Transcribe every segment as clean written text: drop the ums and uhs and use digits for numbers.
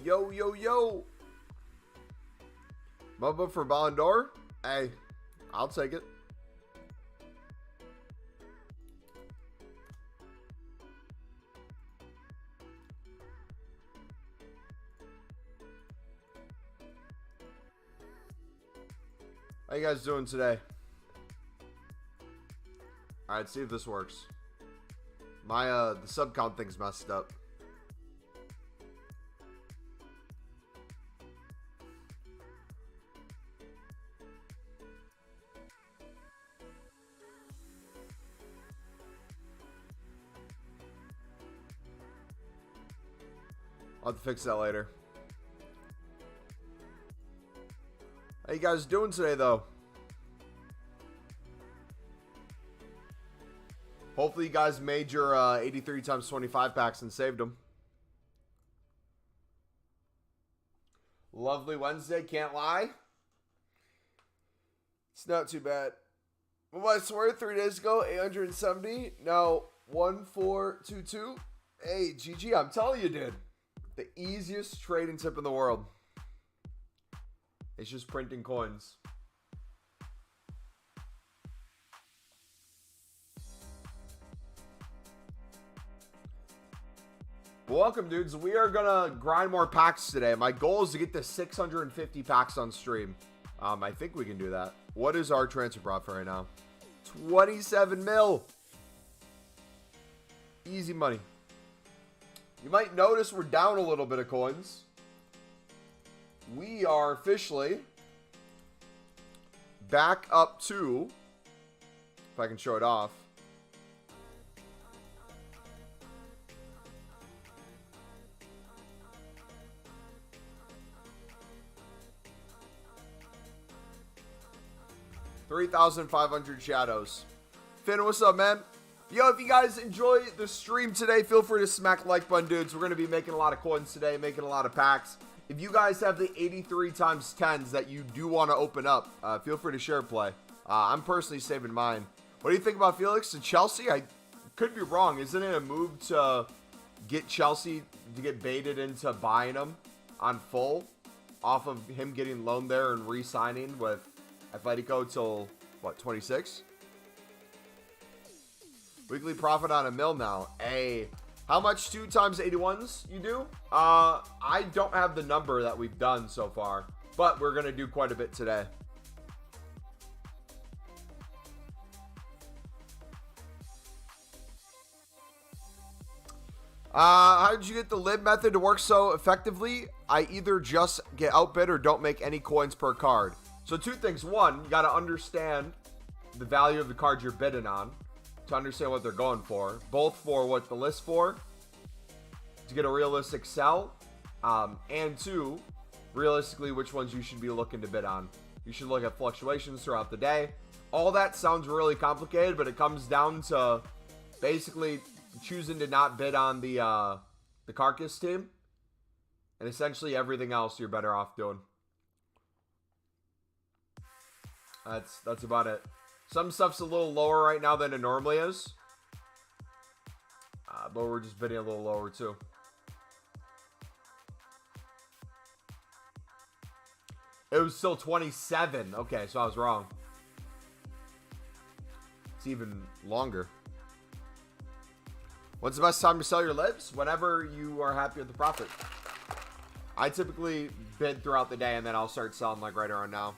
Yo, yo, yo. Mumbo for Ballon d'Or? Hey, I'll take it. How you guys doing today? Alright, see if this works. My the sub count thing's messed up. I'll have to fix that later. How you guys doing today, though? Hopefully you guys made your 83 times 25 packs and saved them. Lovely Wednesday, can't lie. It's not too bad. Well, I swear 3 days ago, 870. Now, 1422. Hey, GG, I'm telling you, dude. The easiest trading tip in the world. It's just printing coins. Welcome, dudes. We are gonna grind more packs today. My goal is to get to 650 packs on stream. I think we can do that. What is our transfer profit right now? 27 mil. Easy money. You might notice we're down a little bit of coins. We are officially back up to, if I can show it off, $3,500 shadows. Finn, what's up, man? Yo, if you guys enjoy the stream today, feel free to smack the like button, dudes. We're going to be making a lot of coins today, making a lot of packs. If you guys have the 83 times 10s that you do want to open up, feel free to share play. I'm personally saving mine. What do you think about Felix to Chelsea? I could be wrong. Isn't it a move to get Chelsea to get baited into buying him on full off of him getting loaned there and re-signing with Atletico till, what, 26? Weekly profit on $1 mil now. Hey. How much 2 times 81s you do? I don't have the number that we've done so far, but we're going to do quite a bit today. How did you get the lib method to work so effectively? I either just get outbid or don't make any coins per card. So 2 things. 1, you got to understand the value of the card you're bidding on to understand what they're going for, both for what the list for, to get a realistic sell, and 2, realistically which ones you should be looking to bid on. You should look at fluctuations throughout the day. All that sounds really complicated, but it comes down to basically choosing to not bid on the carcass team, and essentially everything else you're better off doing. That's about it. Some stuff's a little lower right now than it normally is. But we're just bidding a little lower too. It was still 27. Okay, so I was wrong. It's even longer. When's the best time to sell your libs? Whenever you are happy with the profit. I typically bid throughout the day and then I'll start selling like right around now.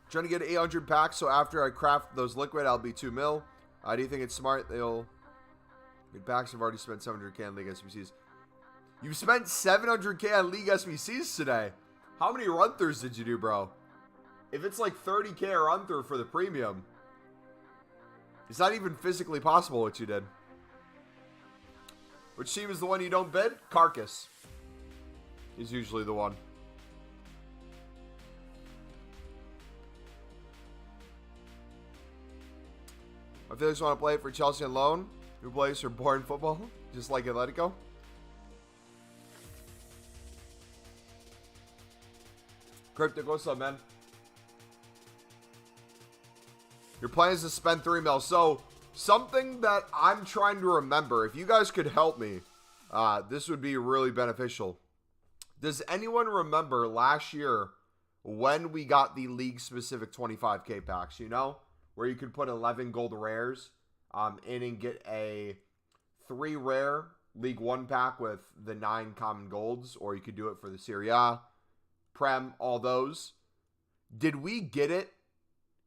Trying to get 800 packs, so after I craft those liquid, I'll be 2 mil. Do you think it's smart? They'll get packs. I've already spent 700k on League SBCs. You've spent 700k on League SBCs today. How many run-throughs did you do, bro? If it's like 30k a run-through for the premium, it's not even physically possible what you did. Which team is the one you don't bid? Carcass is usually the one. I feel like I want to play for Chelsea on loan. Who plays for boring football, just like Atletico. Cryptic, what's up, man? Your plan is to spend 3 mil. So something that I'm trying to remember, if you guys could help me, this would be really beneficial. Does anyone remember last year when we got the league-specific 25K packs, you know? Where you could put 11 gold rares in and get a 3 rare League 1 pack with the 9 common golds, or you could do it for the Serie A, Prem, all those. Did we get it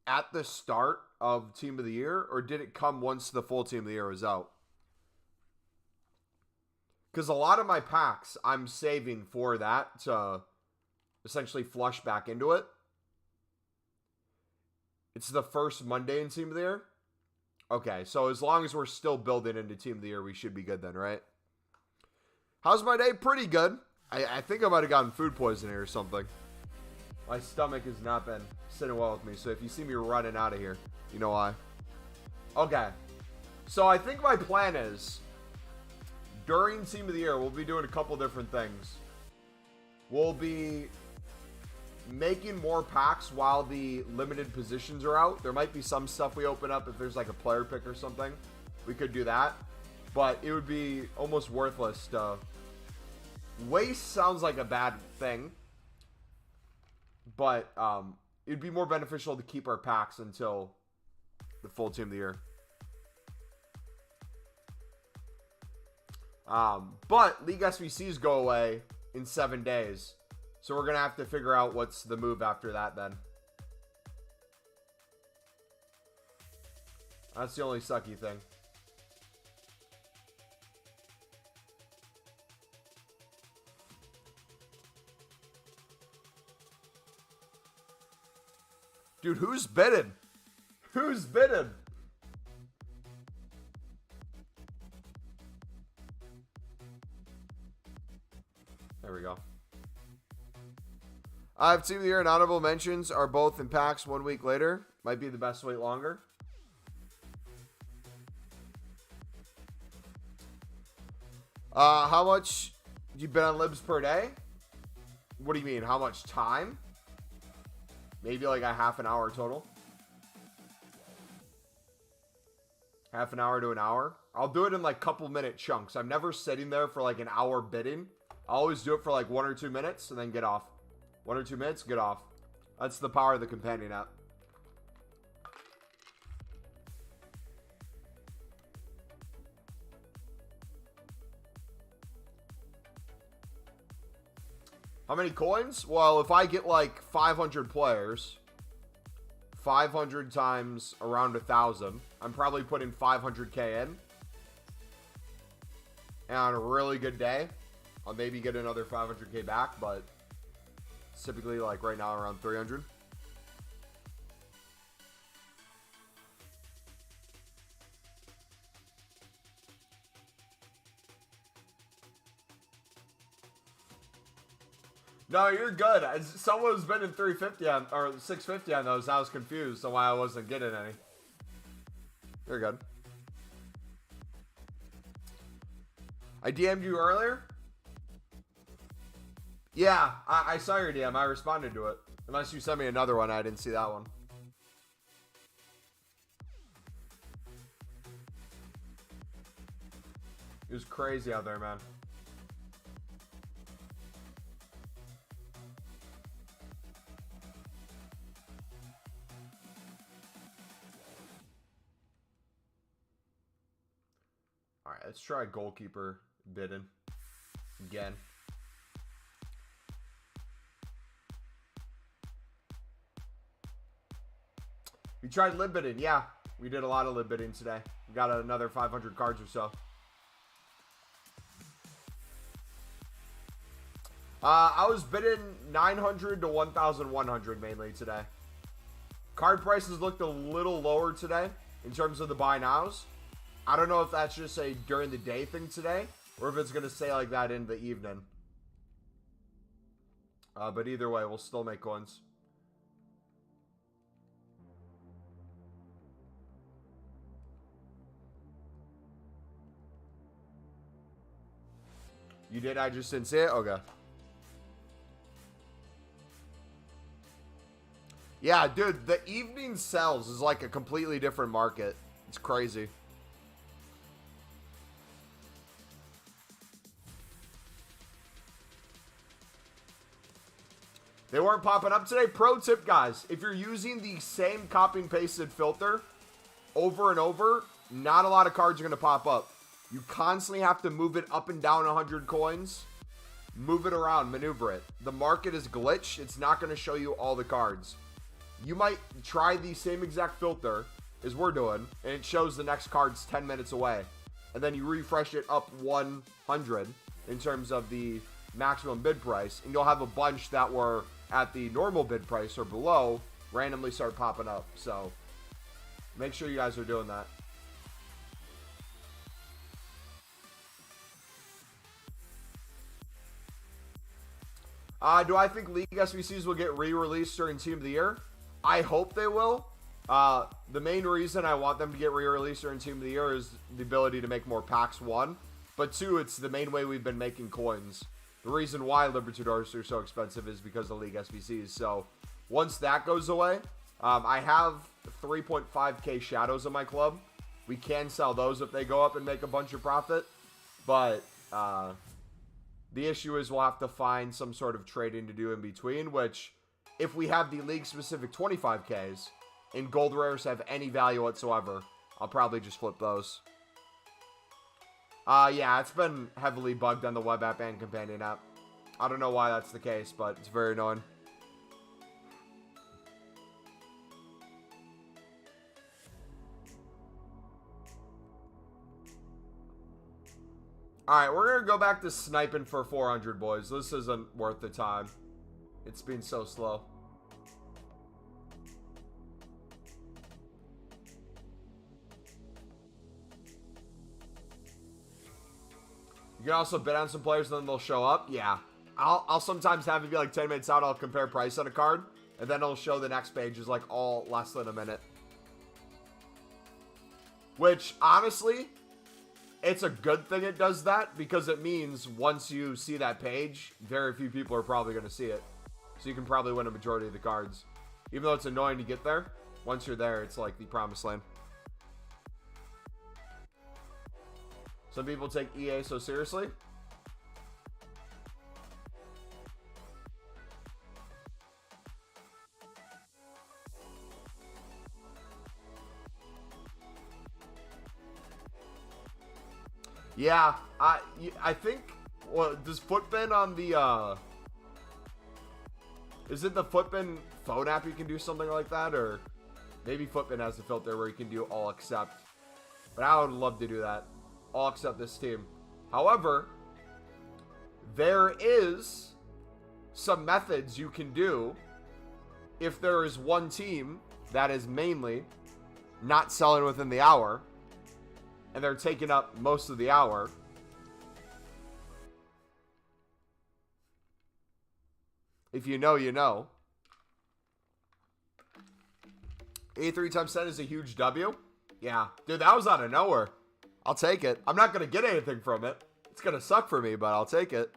at the start of Team of the Year, or did it come once the full Team of the Year was out? Because a lot of my packs, I'm saving for that to essentially flush back into it. It's the first Monday in Team of the Year. Okay, so as long as we're still building into Team of the Year, we should be good then, right? How's my day? Pretty good. I think I might have gotten food poisoning or something. My stomach has not been sitting well with me, so if you see me running out of here, you know why. Okay, so I think my plan is, during Team of the Year, we'll be doing a couple different things. We'll be making more packs while the limited positions are out. There might be some stuff we open up if there's like a player pick or something. We could do that. But it would be almost worthless to... Waste sounds like a bad thing. But it'd be more beneficial to keep our packs until the full Team of the Year. But League SBCs go away in 7 days. So we're going to have to figure out what's the move after that then. That's the only sucky thing. Dude, who's bidding? Who's bidding? There we go. I have Team of the Year and honorable mentions are both in packs 1 week later. Might be the best wait longer. How much you been on libs per day? What do you mean? How much time? Maybe like a half an hour total. Half an hour to an hour. I'll do it in like couple minute chunks. I'm never sitting there for like an hour bidding. I always do it for like 1 or 2 minutes and then get off. 1 or 2 minutes, get off. That's the power of the companion app. How many coins? Well, if I get like 500 players, 500 times around 1,000, I'm probably putting 500k in. And on a really good day, I'll maybe get another 500k back, but it's typically like right now around 300. No, you're good. Someone was bidding 350 on, or 650 on those. I was confused on why I wasn't getting any. You're good. I DM'd you earlier? Yeah, I saw your DM. I responded to it. Unless you sent me another one, I didn't see that one. It was crazy out there, man. Alright, let's try goalkeeper bidding again. We tried lib bidding. Yeah, we did a lot of lib bidding today. We got another 500 cards or so. I was bidding 900 to 1,100 mainly today. Card prices looked a little lower today in terms of the buy nows. I don't know if that's just a during the day thing today or if it's going to stay like that in the evening. But either way, we'll still make coins. You did? I just didn't see it? Okay. Yeah, dude, the evening sells is like a completely different market. It's crazy. They weren't popping up today. Pro tip, guys. If you're using the same copy and pasted filter over and over, not a lot of cards are going to pop up. You constantly have to move it up and down 100 coins. Move it around, maneuver it. The market is glitched. It's not going to show you all the cards. You might try the same exact filter as we're doing, and it shows the next cards 10 minutes away. And then you refresh it up 100 in terms of the maximum bid price, and you'll have a bunch that were at the normal bid price or below randomly start popping up. So make sure you guys are doing that. Do I think League SBCs will get re-released during Team of the Year? I hope they will. The main reason I want them to get re-released during Team of the Year is the ability to make more packs, one. But two, it's the main way we've been making coins. The reason why Libertadores are so expensive is because of League SBCs. So once that goes away, I have 3.5k shadows in my club. We can sell those if they go up and make a bunch of profit. But the issue is we'll have to find some sort of trading to do in between, which if we have the league-specific 25Ks and gold rares have any value whatsoever, I'll probably just flip those. Yeah, it's been heavily bugged on the web app and companion app. I don't know why that's the case, but it's very annoying. Alright, we're going to go back to sniping for 400, boys. This isn't worth the time. It's been so slow. You can also bid on some players and then they'll show up. Yeah. I'll sometimes have it be like 10 minutes out. I'll compare price on a card. And then it'll show the next page is like all less than a minute. Which, honestly, it's a good thing it does that. Because it means once you see that page, very few people are probably going to see it. So you can probably win a majority of the cards. Even though it's annoying to get there. Once you're there, it's like the promised land. Some people take EA so seriously. Yeah, I think, well, does Footbin on the, is it the Footbin phone app you can do something like that? Or maybe Footbin has a filter where you can do all accept. But I would love to do that. All except this team. However, there is some methods you can do if there is one team that is mainly not selling within the hour and they're taking up most of the hour. If you know, you know. 83 times 10 is a huge W. Yeah. Dude, that was out of nowhere. I'll take it. I'm not going to get anything from it. It's going to suck for me, but I'll take it.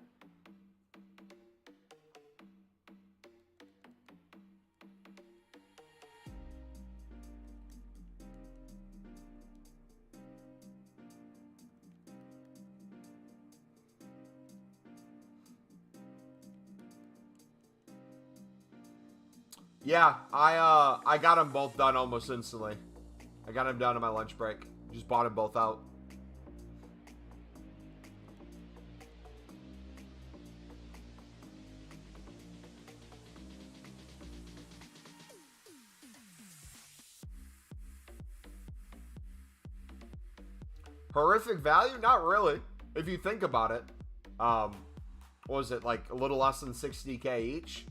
Yeah, I got them both done almost instantly. I got them done on my lunch break. Just bought them both out. Horrific value? Not really. If you think about it. What was it? Like a little less than 60k each?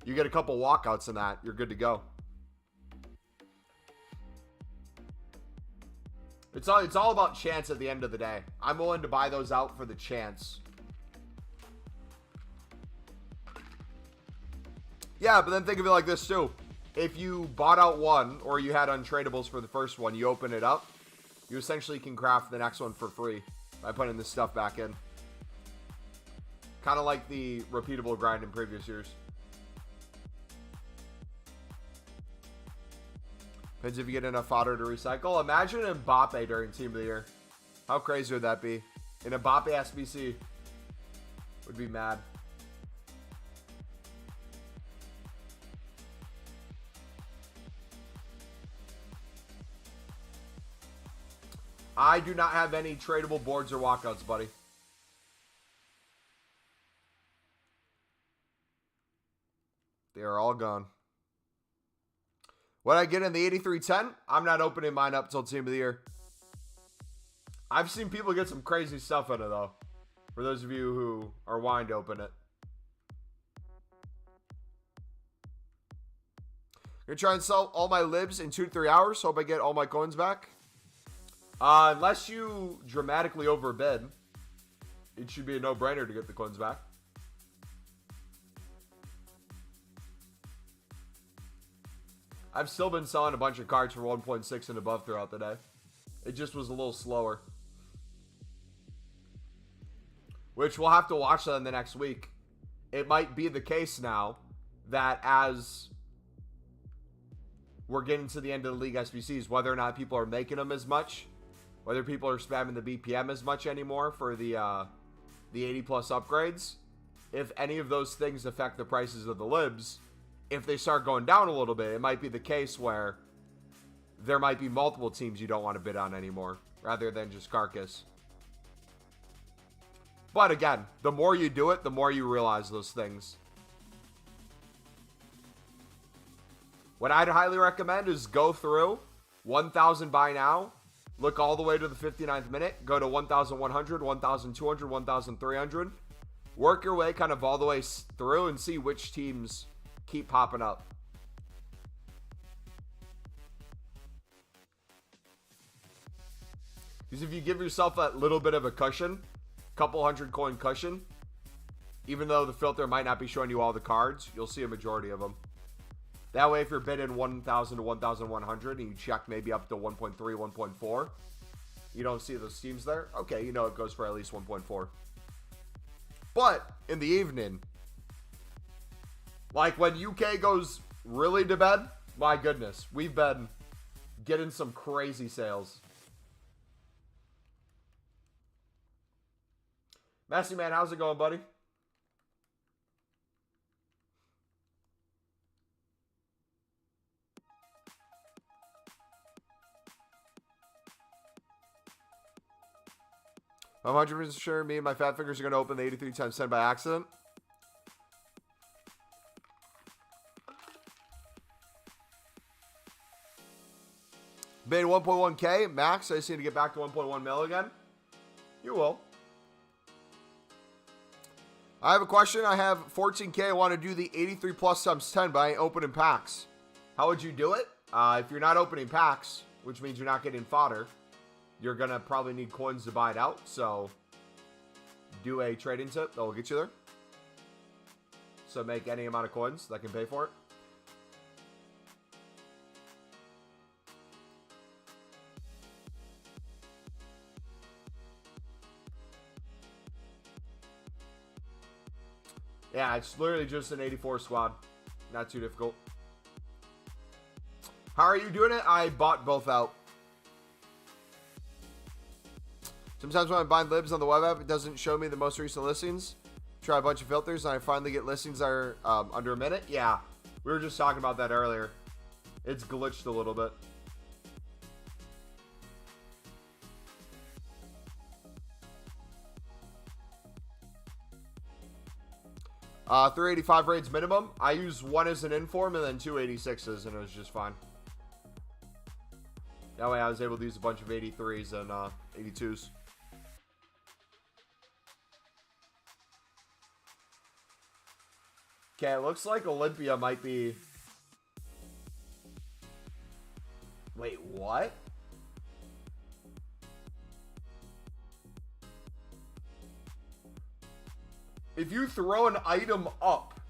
You get a couple walkouts in that. You're good to go. It's all about chance at the end of the day. I'm willing to buy those out for the chance. Yeah, but then think of it like this too. If you bought out one or you had untradables for the first one, you open it up, you essentially can craft the next one for free by putting this stuff back in. Kind of like the repeatable grind in previous years. Depends if you get enough fodder to recycle. Imagine Mbappe during Team of the Year. How crazy would that be? An Mbappe SBC would be mad. I do not have any tradable boards or walkouts, buddy. They are all gone. What I get in the 8310, I'm not opening mine up till team of the year. I've seen people get some crazy stuff in it, though. For those of you who are wanting to open it. I'm going to try and sell all my libs in 2 to 3 hours. Hope I get all my coins back. Unless you dramatically overbid, it should be a no-brainer to get the coins back. I've still been selling a bunch of cards for 1.6 and above throughout the day. It just was a little slower. Which we'll have to watch that in the next week. It might be the case now that as we're getting to the end of the league SBCs, whether or not people are making them as much, whether people are spamming the BPM as much anymore for the 80 plus upgrades, if any of those things affect the prices of the libs, if they start going down a little bit, it might be the case where there might be multiple teams you don't want to bid on anymore, rather than just Carcass. But again, the more you do it, the more you realize those things. What I'd highly recommend is go through 1,000 buy now, look all the way to the 59th minute, go to 1,100, 1,200, 1,300, work your way kind of all the way through and see which teams keep popping up. Because if you give yourself that little bit of a cushion, couple 100 coin cushion, even though the filter might not be showing you all the cards, you'll see a majority of them. That way, if you're bidding 1,000 to 1,100 and you check maybe up to 1.3, 1.4, you don't see those teams there, okay, you know it goes for at least 1.4. But in the evening, like when UK goes really to bed, my goodness, we've been getting some crazy sales. Messy Man, how's it going, buddy? I'm 100% sure me and my fat fingers are going to open the 83 times 10 by accident. Made 1.1k max. I just need to get back to 1.1 mil again. You will. I have a question. I have 14k. I want to do the 83 plus times 10 by opening packs. How would you do it? If you're not opening packs, which means you're not getting fodder, you're going to probably need coins to buy it out. So do a trading tip that will get you there. So make any amount of coins that can pay for it. Yeah, it's literally just an 84 squad. Not too difficult. How are you doing it? I bought both out. Sometimes when I bind libs on the web app, it doesn't show me the most recent listings. Try a bunch of filters, and I finally get listings that are under a minute. Yeah, we were just talking about that earlier. It's glitched a little bit. Uh, 385 raids minimum. I use one as an inform and then 286s, and it was just fine. That way I was able to use a bunch of 83s and 82s. Okay, it looks like Olympia might be... Wait, what? If you throw an item up,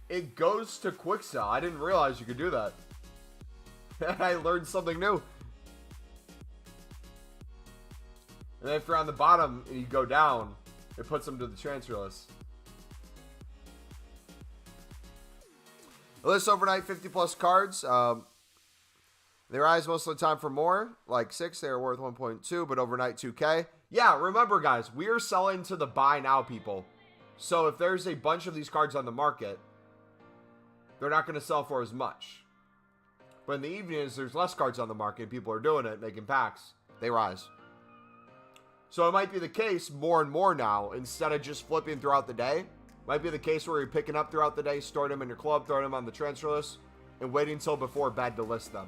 it goes to quick sell. I didn't realize you could do that. I learned something new. And then if you're on the bottom and you go down, it puts them to the transfer list. The list overnight 50 plus cards. They rise most of the time for more, like 6. They are worth 1.2, but overnight 2K. Yeah, remember guys, we are selling to the buy now people. So if there's a bunch of these cards on the market, they're not going to sell for as much. But in the evenings, there's less cards on the market. People are doing it, making packs. They rise. So it might be the case more and more now, instead of just flipping throughout the day. Might be the case where you're picking up throughout the day, storing them in your club, throwing them on the transfer list, and waiting until before bed to list them.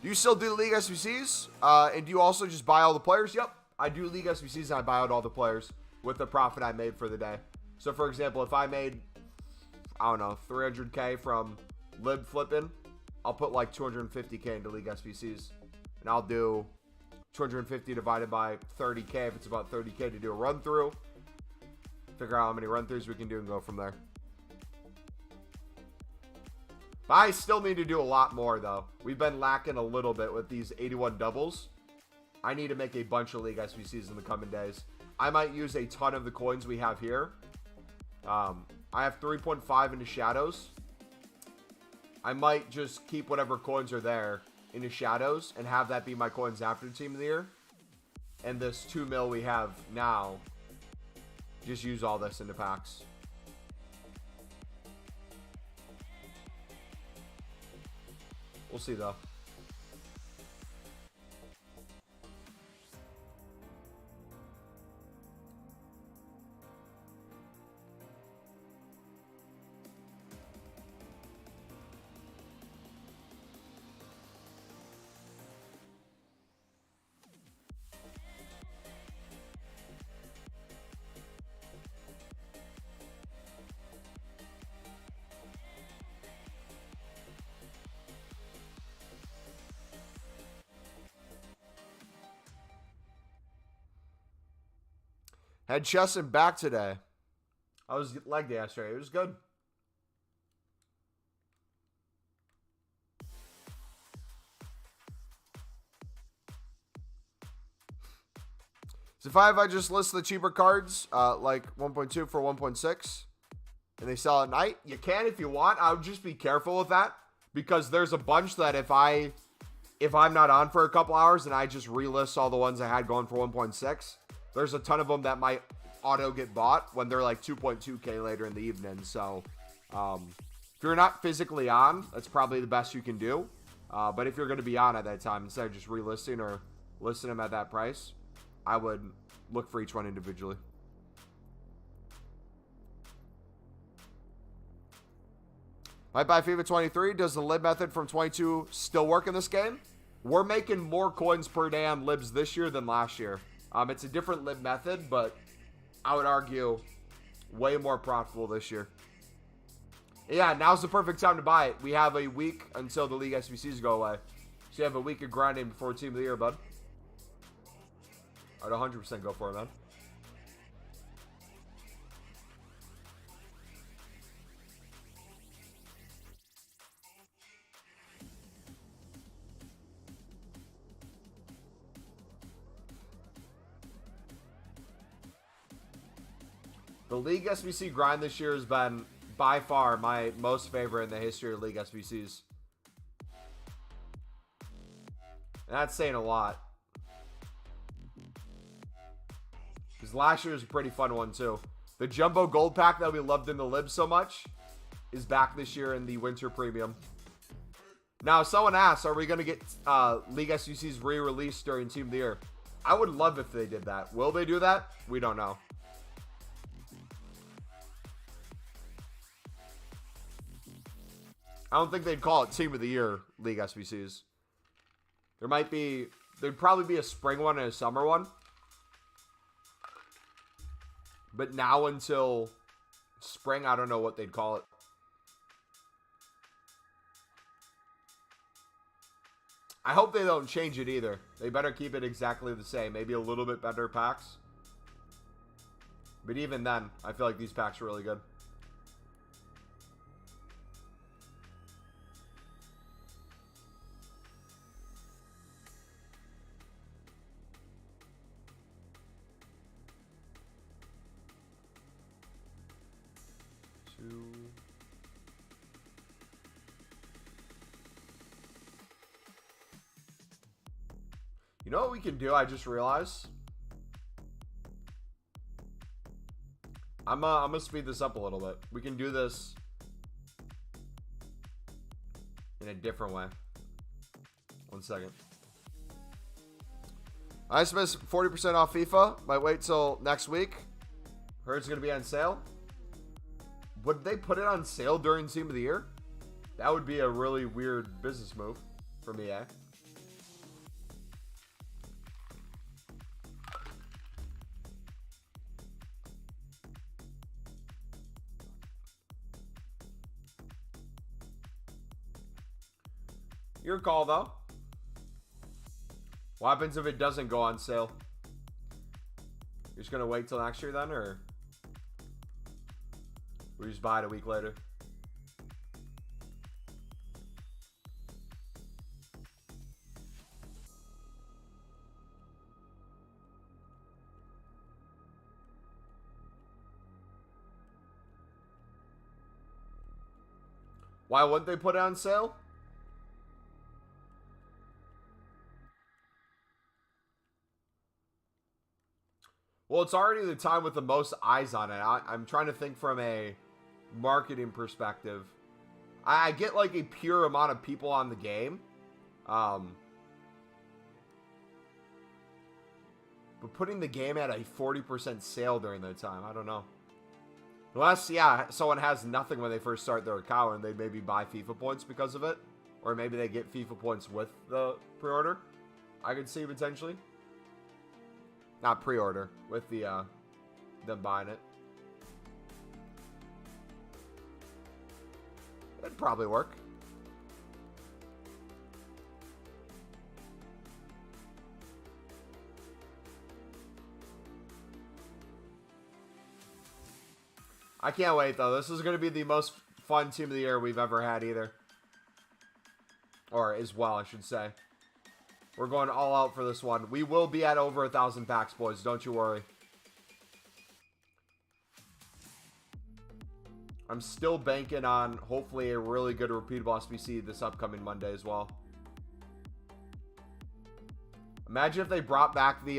Do you still do League SBCs? And do you also just buy all the players? Yep, I do League SBCs and I buy out all the players with the profit I made for the day. So for example, if I made, I don't know, 300K from lib flipping, I'll put like 250K into League SBCs. And I'll do 250 divided by 30K if it's about 30K to do a run through. Figure out how many run throughs we can do and go from there. But I still need to do a lot more though. We've been lacking a little bit with these 81 doubles. I need to make a bunch of League SBCs in the coming days. I might use a ton of the coins we have here. I have 3.5 into shadows. I might just keep whatever coins are there into shadows and have that be my coins after Team of the Year. And this 2 mil we have now, just use all this into packs. We'll see though. Had chest and back today. I was leg day yesterday. It was good. So if I just list the cheaper cards, like 1.2 for 1.6, and they sell at night, you can if you want. I would just be careful with that, because there's a bunch that if I'm not on for a couple hours and I just relist all the ones I had going for 1.6, there's a ton of them that might auto get bought when they're like 2.2K later in the evening. So if you're not physically on, that's probably the best you can do. But if you're going to be on at that time, instead of just relisting or listing them at that price, I would look for each one individually. Might buy FIFA 23. Does the lib method from 22 still work in this game? We're making more coins per day on libs this year than last year. It's a different lib method, but I would argue way more profitable this year. Yeah, now's the perfect time to buy it. We have a week until the League SBCs go away. So you have a week of grinding before Team of the Year, bud. I'd 100% go for it, man. The League SBC grind this year has been by far my most favorite in the history of League SBCs. And that's saying a lot. Because last year was a pretty fun one too. The Jumbo Gold Pack that we loved in the Lib so much is back this year in the Winter Premium. Now, someone asked, are we going to get League SBCs re-released during Team of the Year? I would love if they did that. Will they do that? We don't know. I don't think they'd call it Team of the Year League SBCs. There'd probably be a spring one and a summer one. But now until spring, I don't know what they'd call it. I hope they don't change it either. They better keep it exactly the same. Maybe a little bit better packs. But even then, I feel like these packs are really good. You know what we can do? I just realized. I'm gonna speed this up a little bit. We can do this in a different way. 1 second. I just missed 40% off FIFA. Might wait till next week. Heard it's going to be on sale. Would they put it on sale during Team of the Year? That would be a really weird business move for me, eh? Your call, though. What happens if it doesn't go on sale? You're just going to wait till next year then, or we just buy it a week later? Why wouldn't they put it on sale? Well, it's already the time with the most eyes on it. I'm trying to think from a marketing perspective. I get like a pure amount of people on the game. But putting the game at a 40% sale during that time, I don't know. Unless, yeah, someone has nothing when they first start their account and they maybe buy FIFA points because of it. Or maybe they get FIFA points with the pre-order. I could see potentially. Not pre-order, with the them buying it. It'd probably work. I can't wait, though. This is going to be the most fun Team of the Year we've ever had, either. Or as well, I should say. We're going all out for this one. We will be at over 1,000 packs, boys. Don't you worry. I'm still banking on, hopefully, a really good repeatable SBC this upcoming Monday as well. Imagine if they brought back the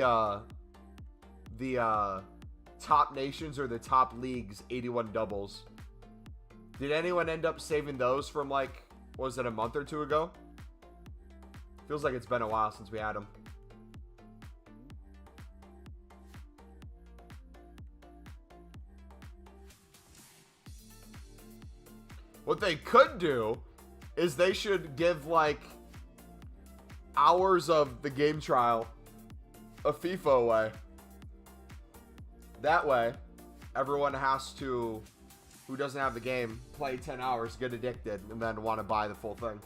top nations or the top leagues 81 doubles. Did anyone end up saving those from, like, what was it, a month or two ago? Feels like it's been a while since we had them. What they could do is they should give, like, hours of the game trial of FIFA away. That way, everyone has to, who doesn't have the game, play 10 hours, get addicted, and then want to buy the full thing.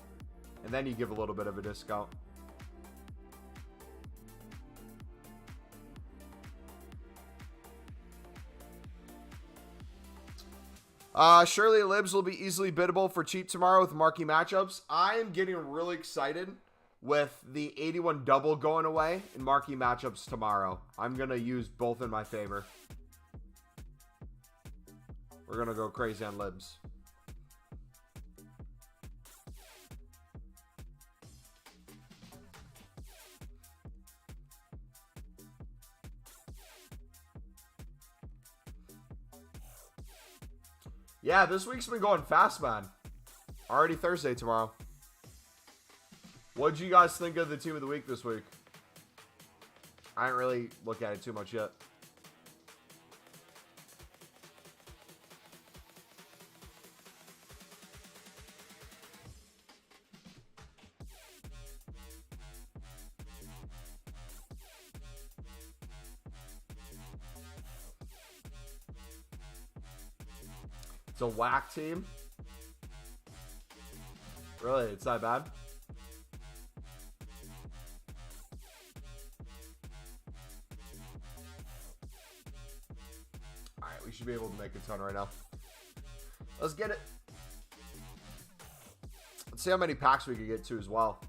And then you give a little bit of a discount. Surely Libs will be easily biddable for cheap tomorrow with marquee matchups. I am getting really excited with the 81 double going away in marquee matchups tomorrow. I'm going to use both in my favor. We're going to go crazy on Libs. Yeah, this week's been going fast, man. Already Thursday tomorrow. What'd you guys think of the team of the week this week? I didn't really look at it too much yet. It's a whack team. Really? It's that bad? Alright, we should be able to make a ton right now. Let's get it. Let's see how many packs we can get to as well.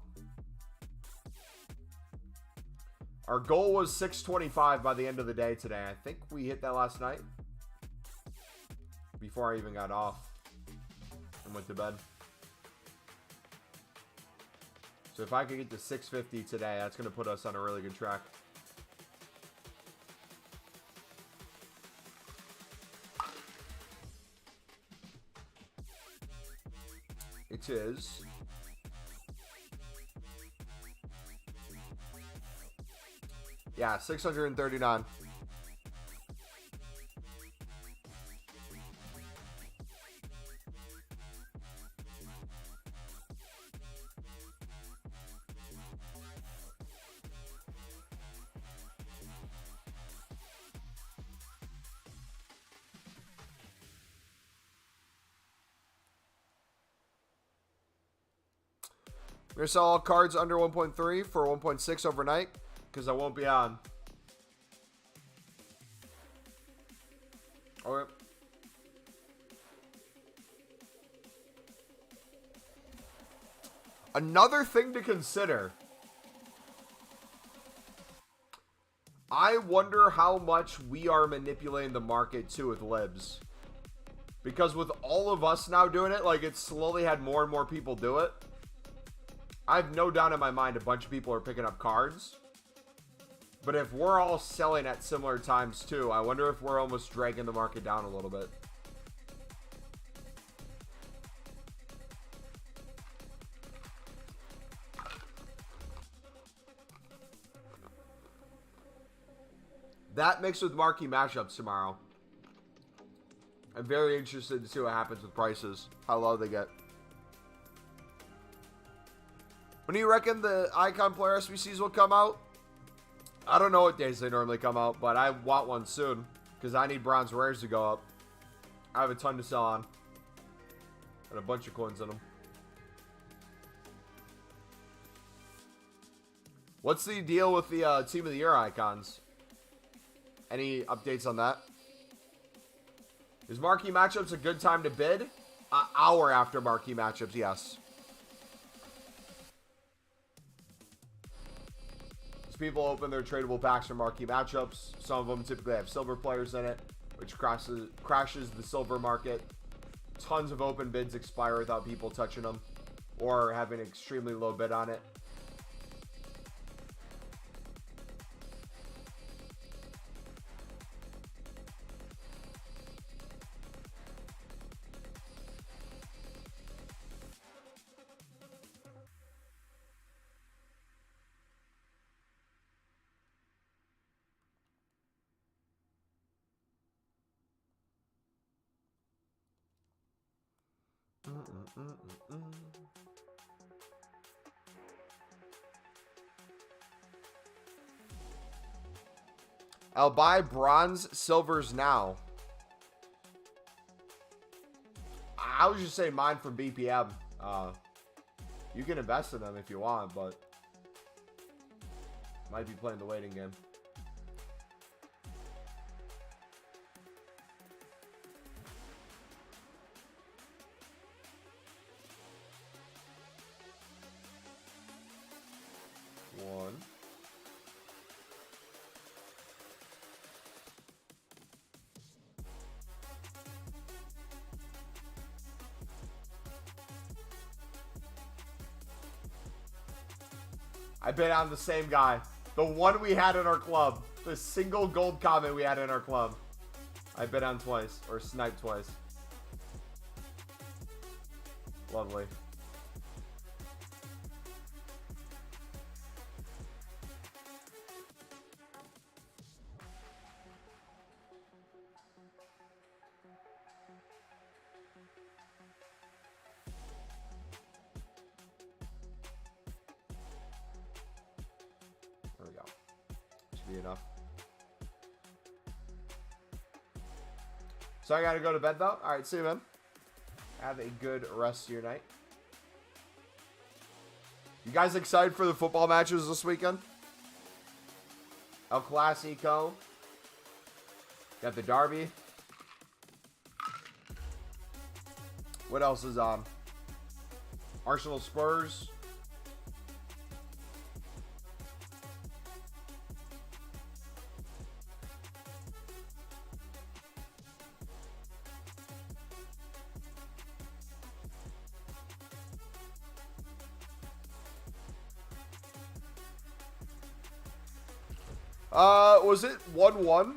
Our goal was 625 by the end of the day today. I think we hit that last night. Before I even got off and went to bed. So if I could get to 650 today, that's going to put us on a really good track. It is Yeah, 639. We're going to sell all cards under 1.3 for 1.6 overnight, because I won't be on. Okay. Another thing to consider. I wonder how much we are manipulating the market too with libs. Because with all of us now doing it, like it's slowly had more and more people do it. I have no doubt in my mind a bunch of people are picking up cards. But if we're all selling at similar times too, I wonder if we're almost dragging the market down a little bit. That mixed with marquee matchups tomorrow. I'm very interested to see what happens with prices. How low they get. When do you reckon the icon player SBCs will come out? I don't know what days they normally come out, but I want one soon. Because I need bronze rares to go up. I have a ton to sell on. And a bunch of coins in them. What's the deal with the Team of the Year icons? Any updates on that? Is marquee matchups a good time to bid? An hour after marquee matchups, yes. As people open their tradable packs for marquee matchups, some of them typically have silver players in it, which crashes the silver market. Tons of open bids expire without people touching them or having an extremely low bid on it. I'll buy bronze silvers now. I was just saying mine from BPM. You can invest in them if you want, but might be playing the waiting game. One. I bet on the same guy. The one we had in our club. The single gold comment we had in our club. I bet on twice. Or sniped twice. Lovely. There we go. Should be enough. So I gotta go to bed though. Alright, see you, man. Have a good rest of your night. You guys excited for the football matches this weekend? El Clasico. Got the Derby. What else is on? Arsenal Spurs. Was it 1-1?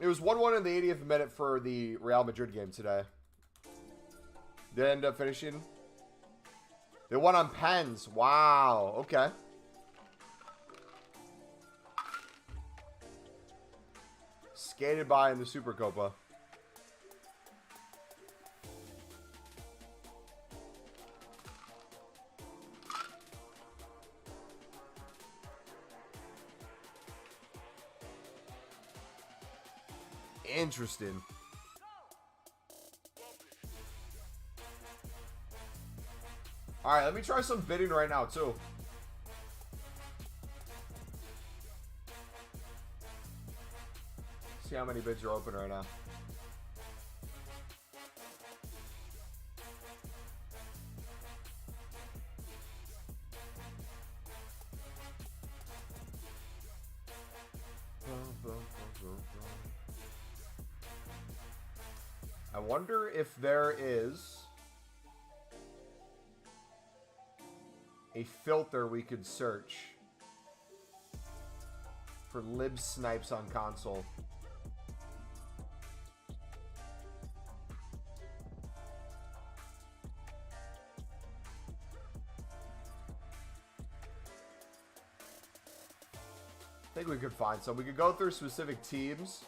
It was 1-1 in the 80th minute for the Real Madrid game today. They end up finishing. They won on pens. Wow. Okay. Skated by in the Super Copa. Interesting. Alright, let me try some bidding right now, too. See how many bids are open right now. I wonder if there is a filter we could search for lib snipes on console. I think we could find some. We could go through specific teams.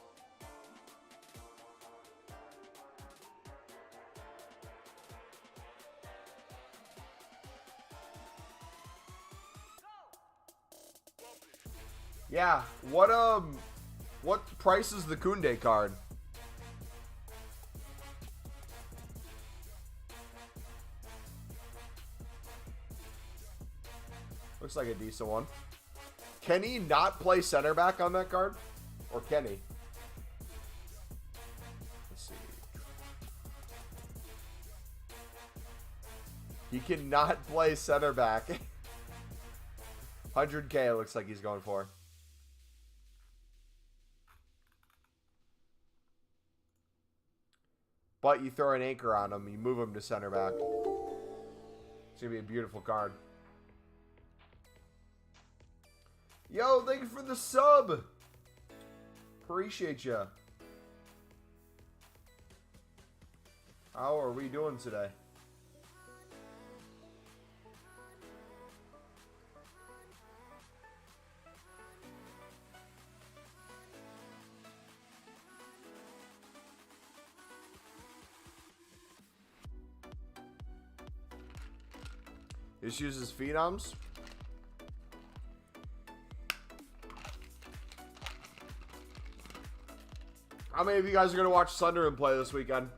Yeah, what price is the Koundé card? Looks like a decent one. Can he not play center back on that card? Or can he? Let's see. He cannot play center back. 100K it looks like he's going for. But you throw an anchor on him, you move him to center back. It's going to be a beautiful card. Yo, thank you for the sub. Appreciate ya. How are we doing today? This uses phenoms. How many of you guys are going to watch Sunderland play this weekend?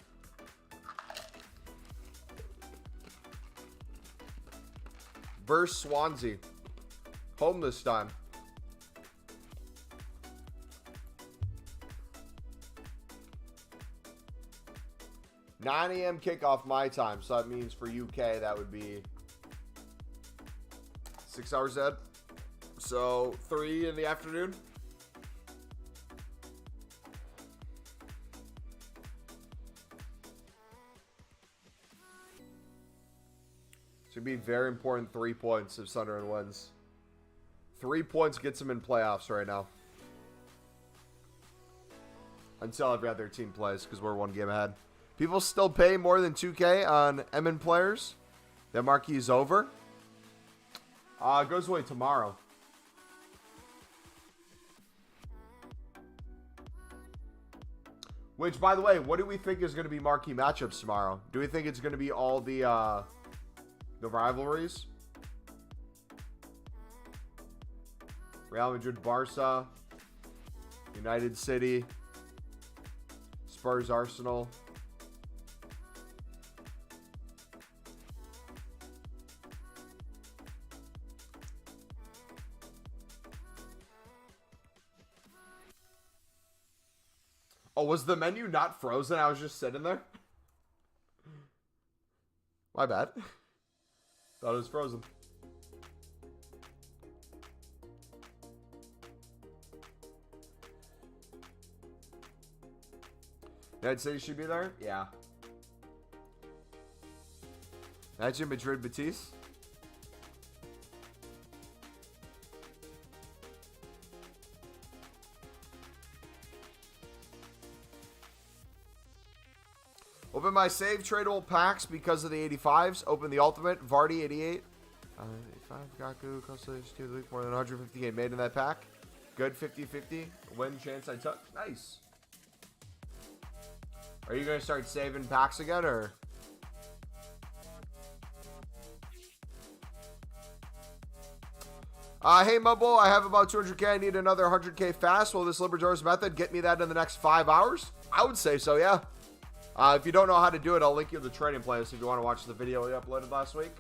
Versus Swansea. Home this time. "9 a.m. kickoff my time." So that means for UK, that would be 6 hours ahead. So 3 in the afternoon. Should be very important 3 points if Sunderland wins. 3 points gets them in playoffs right now. Until every other team plays, because we're 1 game ahead. People still pay more than 2K on MN players. That marquee is over. It goes away tomorrow. Which, by the way, what do we think is going to be marquee matchups tomorrow? Do we think it's going to be all the rivalries? Real Madrid, Barca, United City, Spurs, Arsenal. Oh, was the menu not frozen? I was just sitting there. My bad. Thought it was frozen. United City should be there? Yeah. Imagine Madrid Betis. Open my save tradable packs because of the 85s. Open the ultimate. Vardy 88. 85. Gaku. Costa. More than 150k made in that pack. Good 50-50. Win chance I took. Nice. Are you going to start saving packs again, or? Hey, Mumbo, I have about 200K. I need another 100K fast. Will this Libertadores method get me that in the next 5 hours? I would say so, yeah. If you don't know how to do it, I'll link you the trading playlist if you want to watch the video we uploaded last week.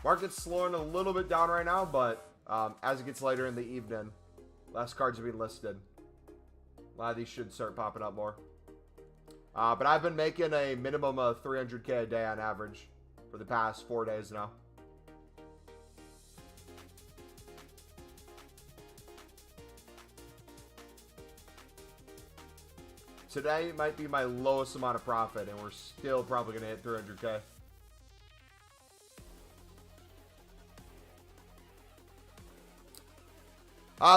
Market's slowing a little bit down right now, but as it gets later in the evening, less cards are being listed. A lot of these should start popping up more. But I've been making a minimum of 300K a day on average for the past 4 days now. Today might be my lowest amount of profit, and we're still probably going to hit 300K.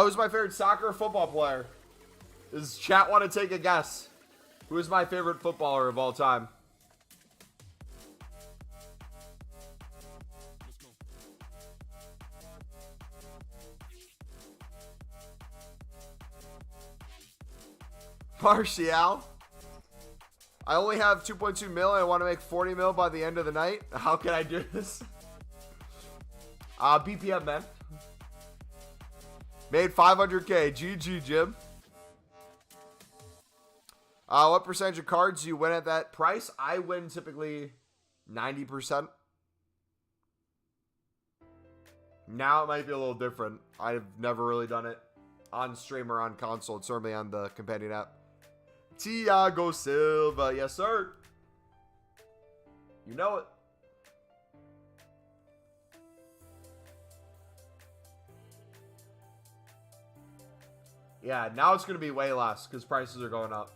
Who's my favorite soccer or football player? Does chat want to take a guess? Who is my favorite footballer of all time? Martial. I only have 2.2 mil and I want to make 40 mil by the end of the night. How can I do this? BPM, man. Made 500K. GG, Jim. What percentage of cards do you win at that price? I win typically 90%. Now it might be a little different. I've never really done it on stream or on console. It's certainly on the companion app. Thiago Silva. Yes, sir. You know it. Yeah, now it's going to be way less because prices are going up.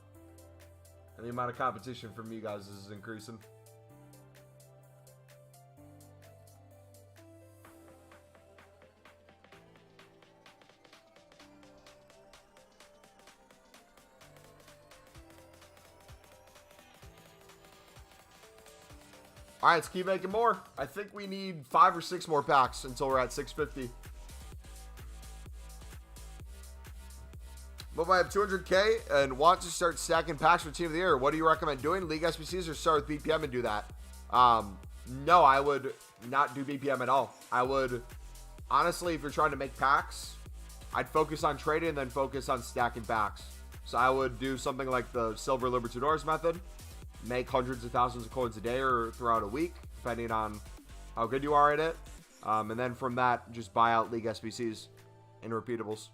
And the amount of competition from you guys is increasing. All right, let's keep making more. I think we need 5 or 6 more packs until we're at 650. But if I have 200K and want to start stacking packs for Team of the Year, what do you recommend doing? League SBCs or start with BPM and do that? No, I would not do BPM at all. I would, honestly, if you're trying to make packs, I'd focus on trading and then focus on stacking packs. So I would do something like the Silver Libertadores method. Make hundreds of thousands of coins a day or throughout a week, depending on how good you are at it. And then from that, just buy out League SBCs and repeatables.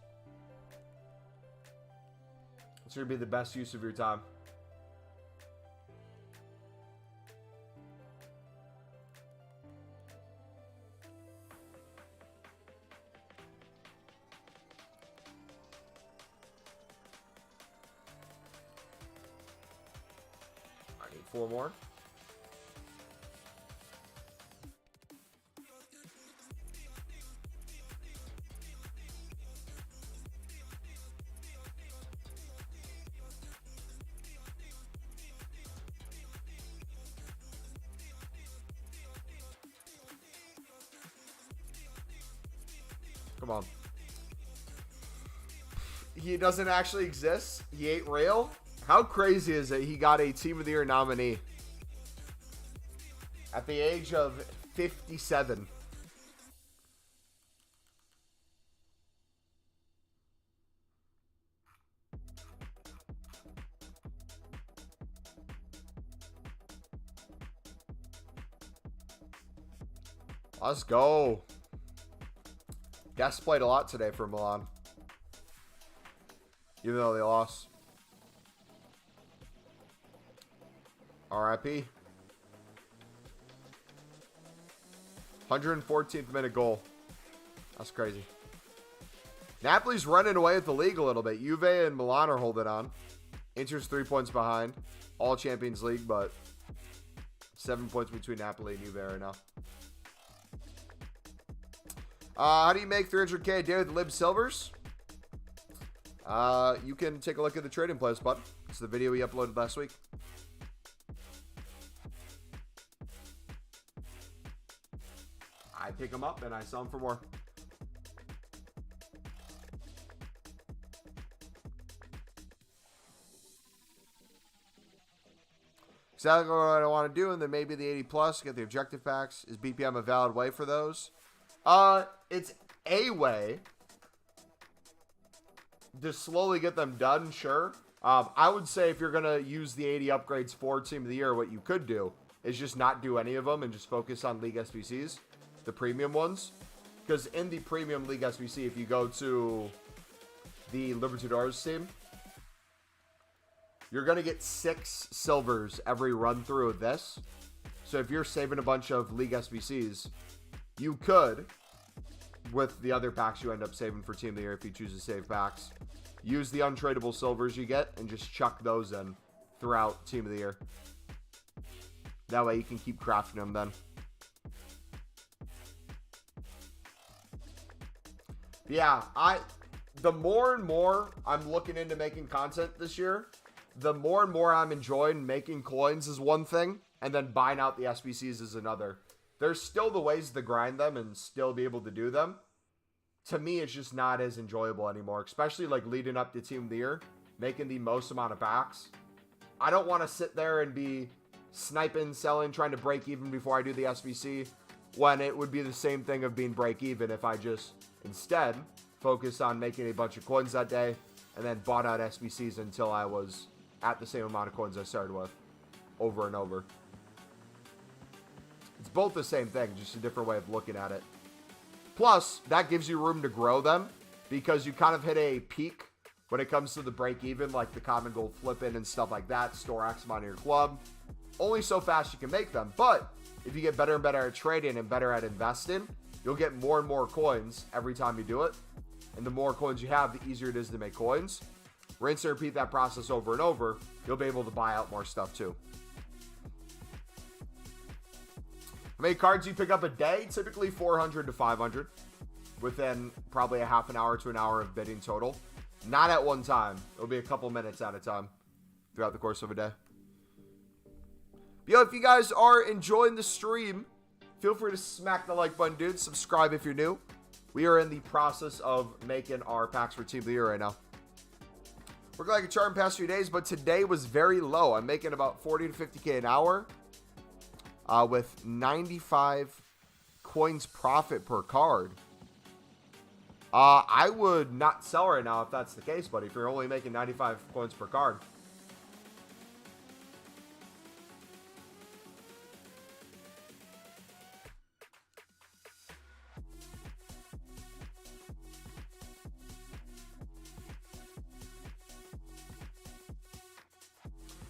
It's going to be the best use of your time. I need 4 more. Come on. He doesn't actually exist. He ate rail. How crazy is it? He got a Team of the Year nominee at the age of 57. Let's go. Guests played a lot today for Milan, even though they lost. RIP. 114th minute goal. That's crazy. Napoli's running away with the league a little bit. Juve and Milan are holding on. Inter's 3 points behind. All Champions League, but 7 points between Napoli and Juve right now. How do you make 300K a day with Lib Silvers? You can take a look at the trading playlist, bud. It's the video we uploaded last week. I pick them up and I sell them for more. Exactly what I want to do, and then maybe the 80 plus, get the objective packs. Is BPM a valid way for those? It's a way to slowly get them done, sure. I would say if you're going to use the 80 upgrades for Team of the Year, what you could do is just not do any of them and just focus on League SBCs, the premium ones. Because in the premium League SBC, if you go to the Libertadores team, you're going to get 6 silvers every run through of this. So if you're saving a bunch of League SBCs, you could, with the other packs you end up saving for Team of the Year if you choose to save packs, use the untradeable silvers you get and just chuck those in throughout Team of the Year. That way you can keep crafting them then. Yeah, the more and more I'm looking into making content this year, the more and more I'm enjoying making coins is one thing, and then buying out the SBCs is another. There's still the ways to grind them and still be able to do them. To me, it's just not as enjoyable anymore, especially like leading up to Team of the Year, making the most amount of packs. I don't want to sit there and be sniping, selling, trying to break even before I do the SBC, when it would be the same thing of being break even if I just instead focused on making a bunch of coins that day and then bought out SBCs until I was at the same amount of coins I started with over and over. It's both the same thing, just a different way of looking at it. Plus, that gives you room to grow them because you kind of hit a peak when it comes to the break even, like the common gold flipping and stuff like that, store X amount in your club. Only so fast you can make them, but if you get better and better at trading and better at investing, you'll get more and more coins every time you do it. And the more coins you have, the easier it is to make coins. Rinse and repeat that process over and over. You'll be able to buy out more stuff too. How many cards do you pick up a day? Typically 400 to 500 within probably a half an hour to an hour of bidding total. Not at one time. It'll be a couple minutes at a time throughout the course of a day. Yo, if you guys are enjoying the stream, feel free to smack the like button, dude. Subscribe if you're new. We are in the process of making our packs for Team of the Year right now. Worked like a charm past few days, but today was very low. I'm making about 40 to 50K an hour with 95 coins profit per card. I would not sell right now if that's the case, buddy, if you're only making 95 coins per card.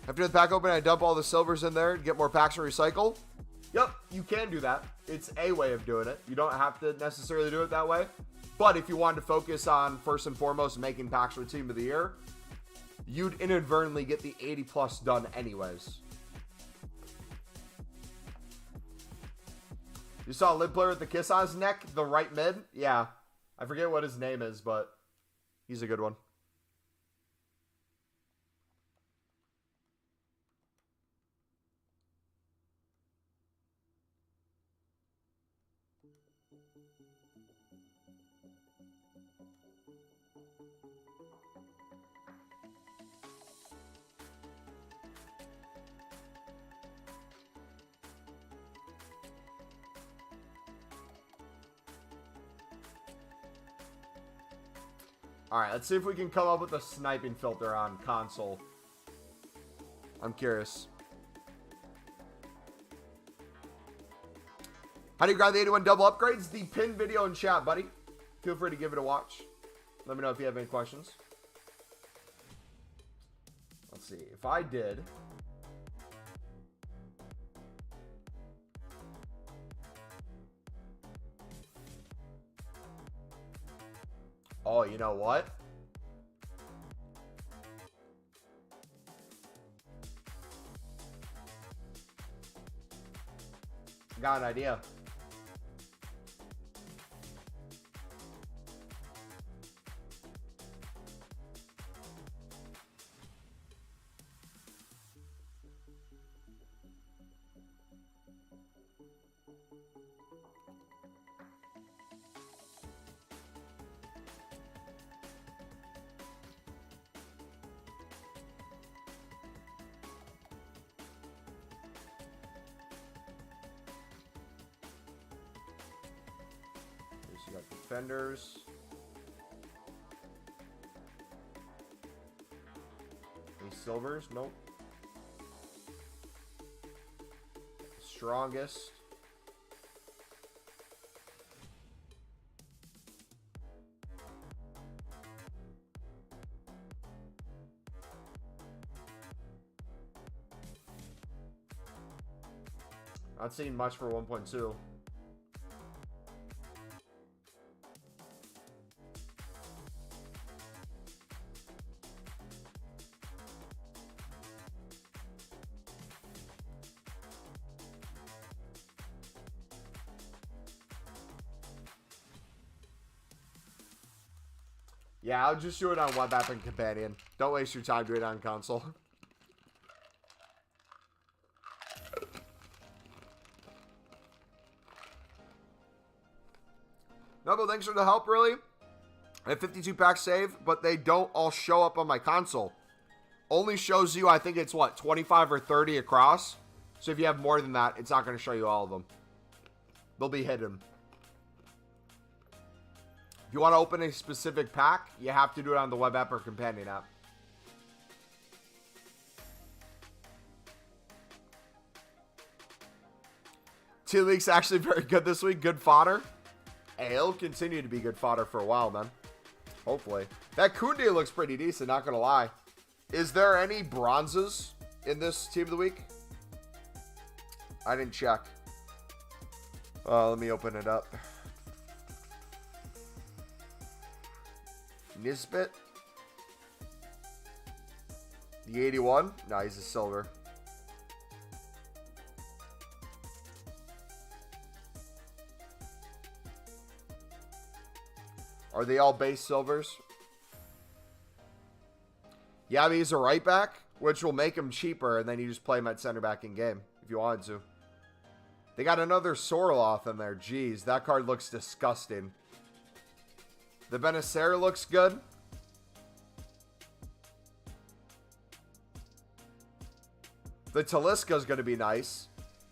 After the pack open, I dump all the silvers in there to get more packs and recycle. Yep, you can do that. It's a way of doing it. You don't have to necessarily do it that way. But if you wanted to focus on, first and foremost, making packs for Team of the Year, you'd inadvertently get the 80 plus done anyways. You saw a lid player with the kiss on his neck, the right mid? Yeah. I forget what his name is, but he's a good one. Alright, let's see if we can come up with a sniping filter on console. I'm curious. How do you grind the 81 double upgrades? The pinned video in chat, buddy. Feel free to give it a watch. Let me know if you have any questions. Let's see. If I did... Oh, you know what? Got an idea. defenders. Any silvers? Nope. Strongest. Not seeing much for 1.2. Yeah, I'll just do it on web app and companion. Don't waste your time doing it on console. No, but thanks for the help, really. I have 52 packs saved, but they don't all show up on my console. Only shows you, I think it's what, 25 or 30 across. So if you have more than that, it's not going to show you all of them. They'll be hidden. If you want to open a specific pack, you have to do it on the web app or companion app. T-League's actually very good this week. Good fodder. Hey, it'll continue to be good fodder for a while, man. Hopefully. That Koundé looks pretty decent, not going to lie. Is there any bronzes in this team of the week? I didn't check. Let me open it up. Nisbet. The 81. No, he's a silver. Are they all base silvers? Yeah, but he's a right back, which will make him cheaper, and then you just play him at center back in game if you wanted to. They got another Sorloth in there. Jeez, that card looks disgusting. The Benacer looks good. The Talisca is going to be nice.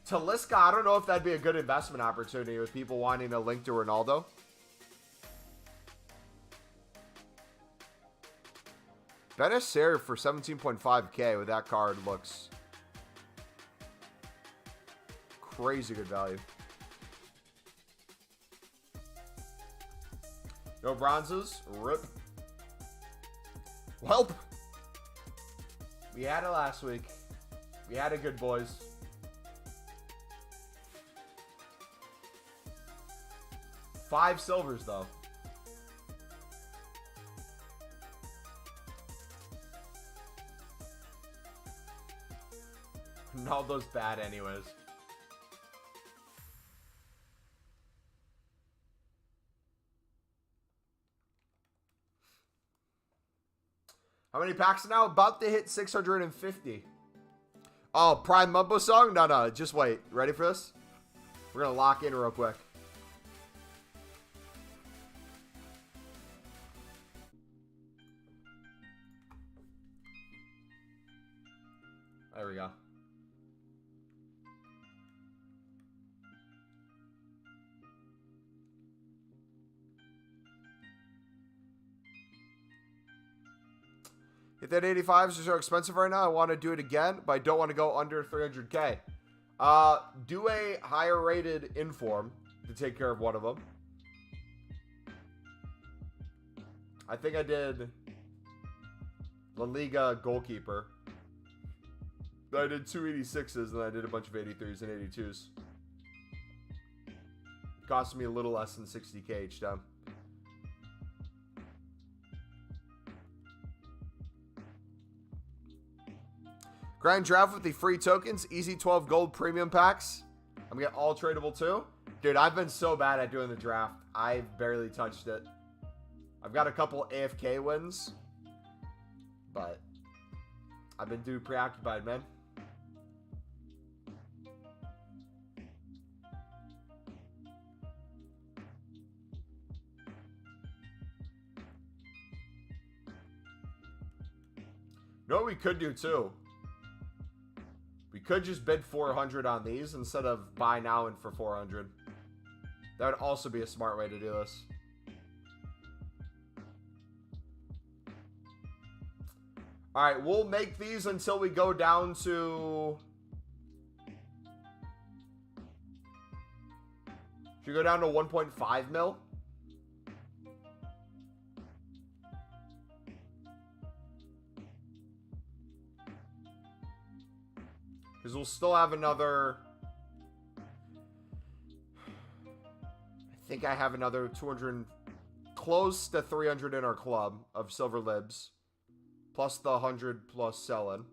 Talisca, I don't know if that'd be a good investment opportunity with people wanting a link to Ronaldo. Benacer for 17.5k with that card looks crazy good value. No bronzes. Rip. Welp. We had it last week. We had it good, boys. Five silvers, though. Ronaldo's bad anyways. How many packs now? About to hit 650. Oh, Prime Mumbo song? No, just wait. Ready for this? We're going to lock in real quick. There we go. If that 85s are so expensive right now, I want to do it again, but I don't want to go under 300k. Do a higher rated inform to take care of one of them. I think I did La Liga goalkeeper. I did 286s and I did a bunch of 83s and 82s. Cost me a little less than 60k each time. Grand draft with the free tokens, easy 12 gold premium packs. I'm gonna get all tradable too. Dude, I've been so bad at doing the draft. I've barely touched it. I've got a couple AFK wins, but I've been too preoccupied, man. You know what we could do too? We could just bid 400 on these instead of buy now and for 400. That would also be a smart way to do this. All right, we'll make these until we go down to... Should we go down to 1.5 mil? Because we'll still have another... I think I have another 200... Close to 300 in our club of silver libs. Plus the 100 plus selling.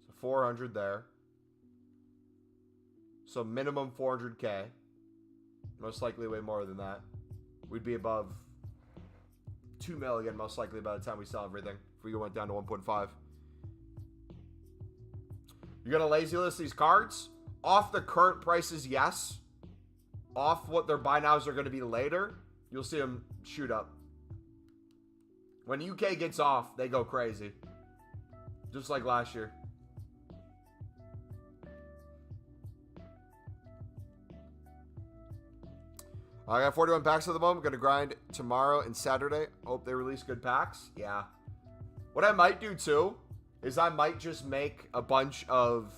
So 400 there. So minimum 400k. Most likely way more than that. We'd be above 2 million most likely by the time we sell everything. If we went down to 1.5. You're going to lazy list these cards? Off the current prices, yes. Off what their buy nows are going to be later, you'll see them shoot up. When UK gets off, they go crazy. Just like last year. I got 41 packs at the moment. Going to grind tomorrow and Saturday. Hope they release good packs. Yeah. What I might do too is I might just make a bunch of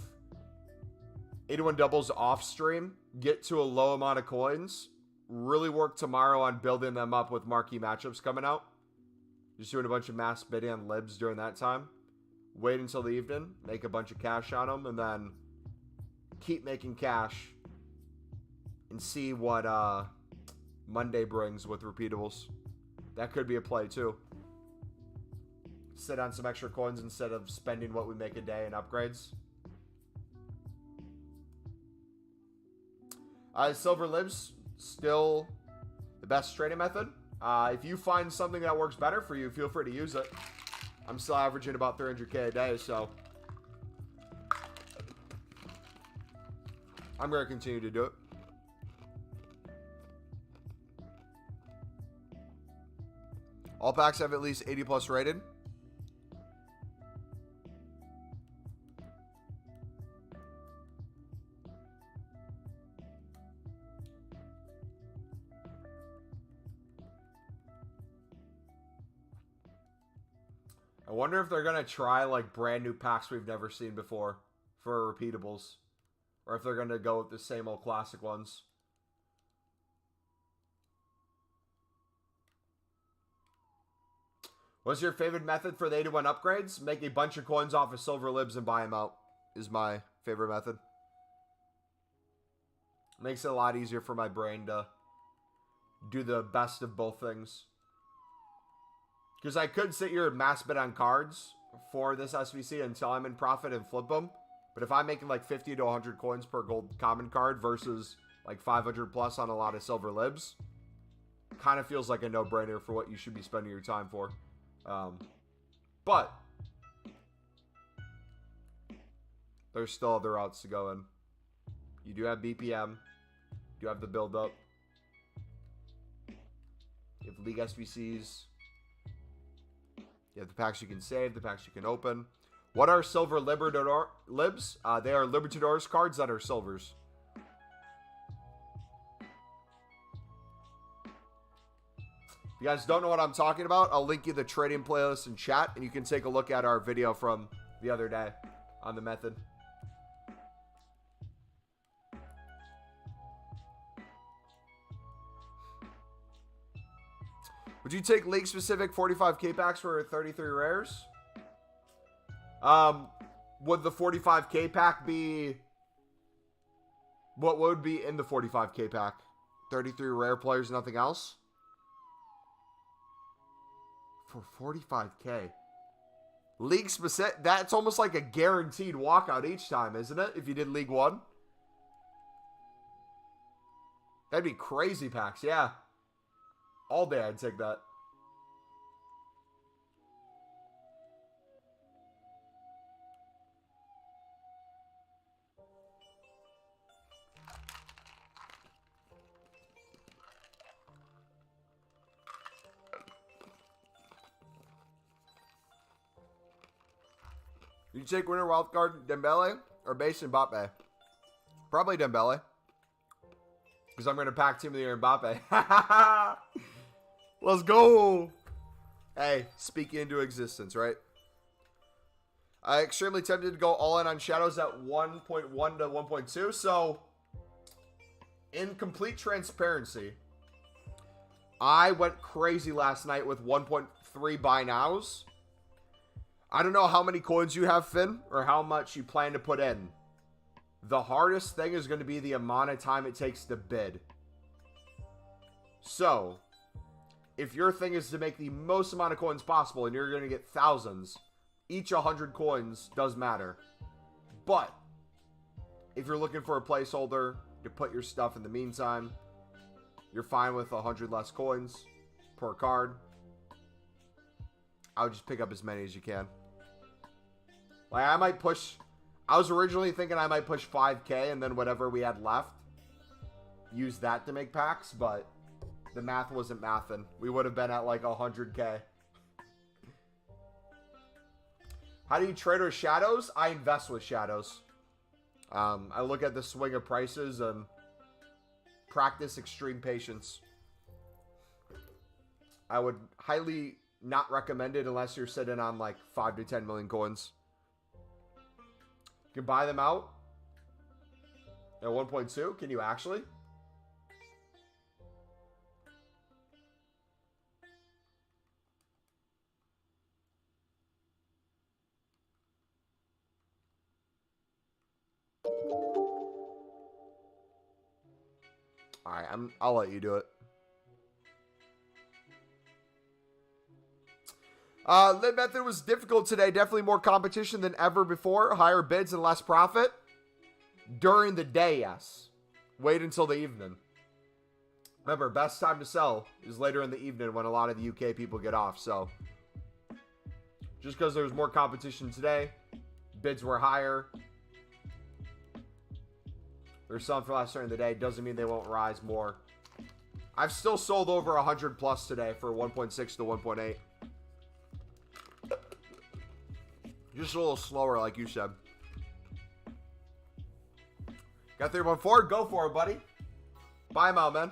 81 doubles off stream. Get to a low amount of coins. Really work tomorrow on building them up with marquee matchups coming out. Just doing a bunch of mass bidding on libs during that time. Wait until the evening. Make a bunch of cash on them. And then keep making cash. And see what Monday brings with repeatables. That could be a play too. Sit on some extra coins instead of spending what we make a day in upgrades. Silver libs, still the best trading method. If you find something that works better for you, feel free to use it. I'm still averaging about 300k a day, so I'm going to continue to do it. All packs have at least 80 plus rated. I wonder if they're going to try like brand new packs we've never seen before for repeatables. Or if they're going to go with the same old classic ones. What's your favorite method for the 81 upgrades? Make a bunch of coins off of silver libs and buy them out is my favorite method. Makes it a lot easier for my brain to do the best of both things. Because I could sit here and mass bid on cards for this SBC until I'm in profit and flip them. But if I'm making like 50 to 100 coins per gold common card versus like 500 plus on a lot of silver libs, kind of feels like a no-brainer for what you should be spending your time for. But there's still other routes to go in. You do have BPM. You do have the build-up. You have League SBCs. You have the packs you can save, the packs you can open. What are silver Libertador libs? They are Libertadores cards that are silvers. If you guys don't know what I'm talking about, I'll link you the trading playlist in chat, and you can take a look at our video from the other day on the method. Would you take league-specific 45k packs for 33 rares? Would the 45k pack be... What would be in the 45k pack? 33 rare players, nothing else? For 45k. League-specific... That's almost like a guaranteed walkout each time, isn't it? If you did League 1. That'd be crazy packs, yeah. All day I'd take that. You take winner wildcard Dembele or base Mbappe? Probably Dembele. Because I'm going to pack team of the year Mbappe. Let's go. Hey, speaking into existence, right? I extremely tempted to go all in on shadows at 1.1 to 1.2. So, in complete transparency, I went crazy last night with 1.3 buy nows. I don't know how many coins you have, Finn, or how much you plan to put in. The hardest thing is going to be the amount of time it takes to bid. So, if your thing is to make the most amount of coins possible and you're going to get thousands, each 100 coins does matter. But if you're looking for a placeholder to put your stuff in the meantime, you're fine with 100 less coins per card. I would just pick up as many as you can. Like, I might push... I was originally thinking I might push 5k and then whatever we had left, use that to make packs, but the math wasn't mathing. We would have been at like 100k. How do you trade with shadows? I invest with shadows. I look at the swing of prices and practice extreme patience. I would highly not recommend it unless you're sitting on like 5 to 10 million coins. You can buy them out at 1.2. Can you actually? Alright, I'll let you do it. Lib method was difficult today. Definitely more competition than ever before. Higher bids and less profit. During the day, yes. Wait until the evening. Remember, best time to sell is later in the evening when a lot of the UK people get off. So, just because there was more competition today, bids were higher. There's some for last during the day. Doesn't mean they won't rise more. I've still sold over 100 plus today for 1.6 to 1.8. Just a little slower, like you said. Got 3.4? Go for it, buddy. Buy them out, man.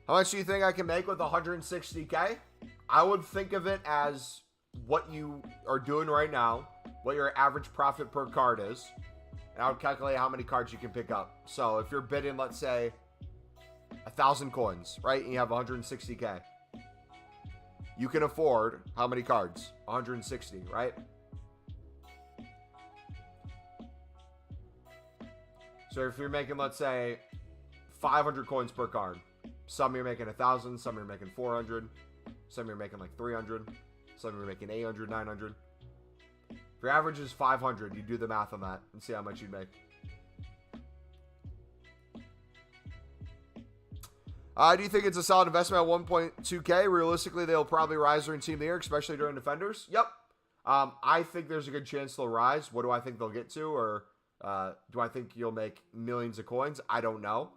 How much do you think I can make with 160k? I would think of it as what you are doing right now, what your average profit per card is, and I would calculate how many cards you can pick up. So if you're bidding, let's say, 1,000 coins, right, and you have 160k, you can afford how many cards? 160, right? So if you're making, let's say, 500 coins per card, some you're making 1,000, some you're making 400, some you're making like 300, some you're making 800, 900. If your average is 500, you do the math on that and see how much you'd make. Do you think it's a solid investment at 1.2k? Realistically, they'll probably rise during Team of the Year, especially during Defenders. Yep. I think there's a good chance they'll rise. What do I think they'll get to? Or do I think you'll make millions of coins? I don't know.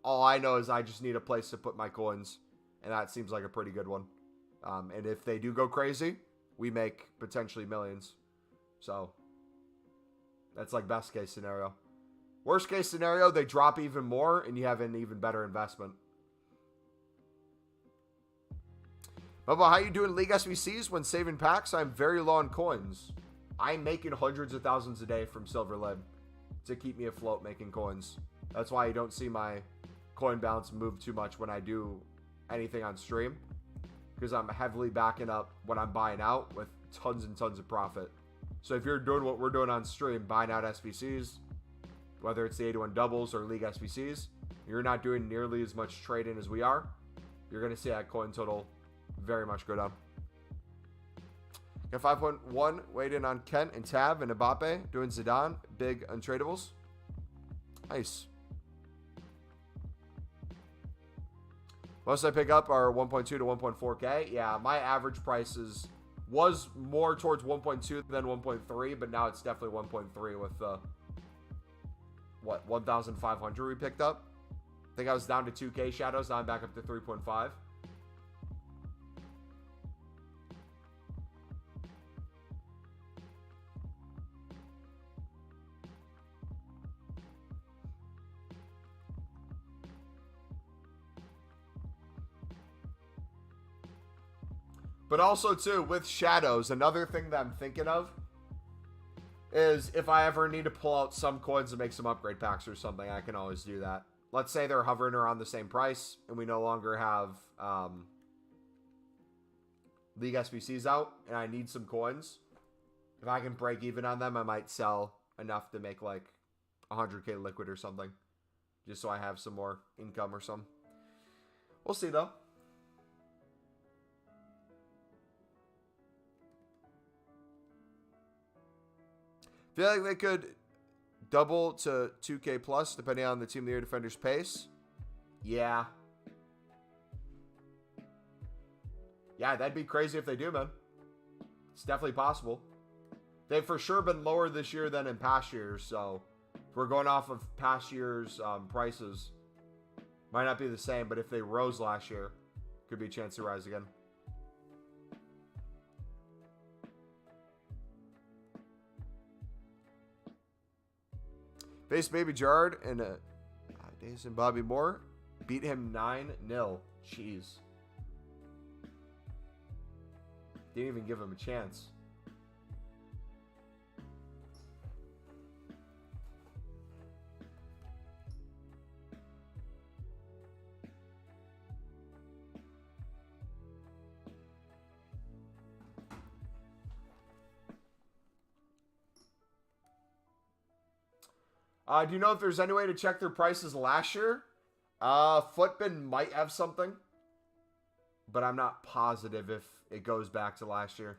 All I know is I just need a place to put my coins, and that seems like a pretty good one. And if they do go crazy, we make potentially millions. So that's like best case scenario. Worst case scenario, they drop even more, and you have an even better investment. Bubba, how you doing League SBCs when saving packs? I'm very low on coins. I'm making hundreds of thousands a day from Silver Lib to keep me afloat making coins. That's why you don't see my coin balance move too much when I do anything on stream, because I'm heavily backing up what I'm buying out with tons and tons of profit. So if you're doing what we're doing on stream, buying out SBCs, whether it's the 81 doubles or League SBCs, you're not doing nearly as much trading as we are. You're going to see that coin total very much go down. Got 5.1 weighed in on Kent and Tab and Mbappe doing Zidane, big untradables. Nice. Most I pick up are 1.2 to 1.4k. Yeah, my average price was more towards 1.2 than 1.3, but now it's definitely 1.3 with what, 1,500 we picked up. I think I was down to 2k shadows. Now I'm back up to 3.5. But also, too, with shadows, another thing that I'm thinking of is if I ever need to pull out some coins to make some upgrade packs or something, I can always do that. Let's say they're hovering around the same price and we no longer have League SBCs out and I need some coins. If I can break even on them, I might sell enough to make like 100k liquid or something. Just so I have some more income or something. We'll see though. Feel like they could double to 2k plus depending on the Team of the Year defender's pace. Yeah. Yeah, that'd be crazy if they do, man. It's definitely possible. They've for sure been lower this year than in past years, so if we're going off of past year's prices, might not be the same, but if they rose last year, could be a chance to rise again. Face Baby Jard and Days and Bobby Moore beat him 9-0. Jeez. Didn't even give him a chance. Do you know if there's any way to check their prices last year? Footbin might have something, but I'm not positive if it goes back to last year.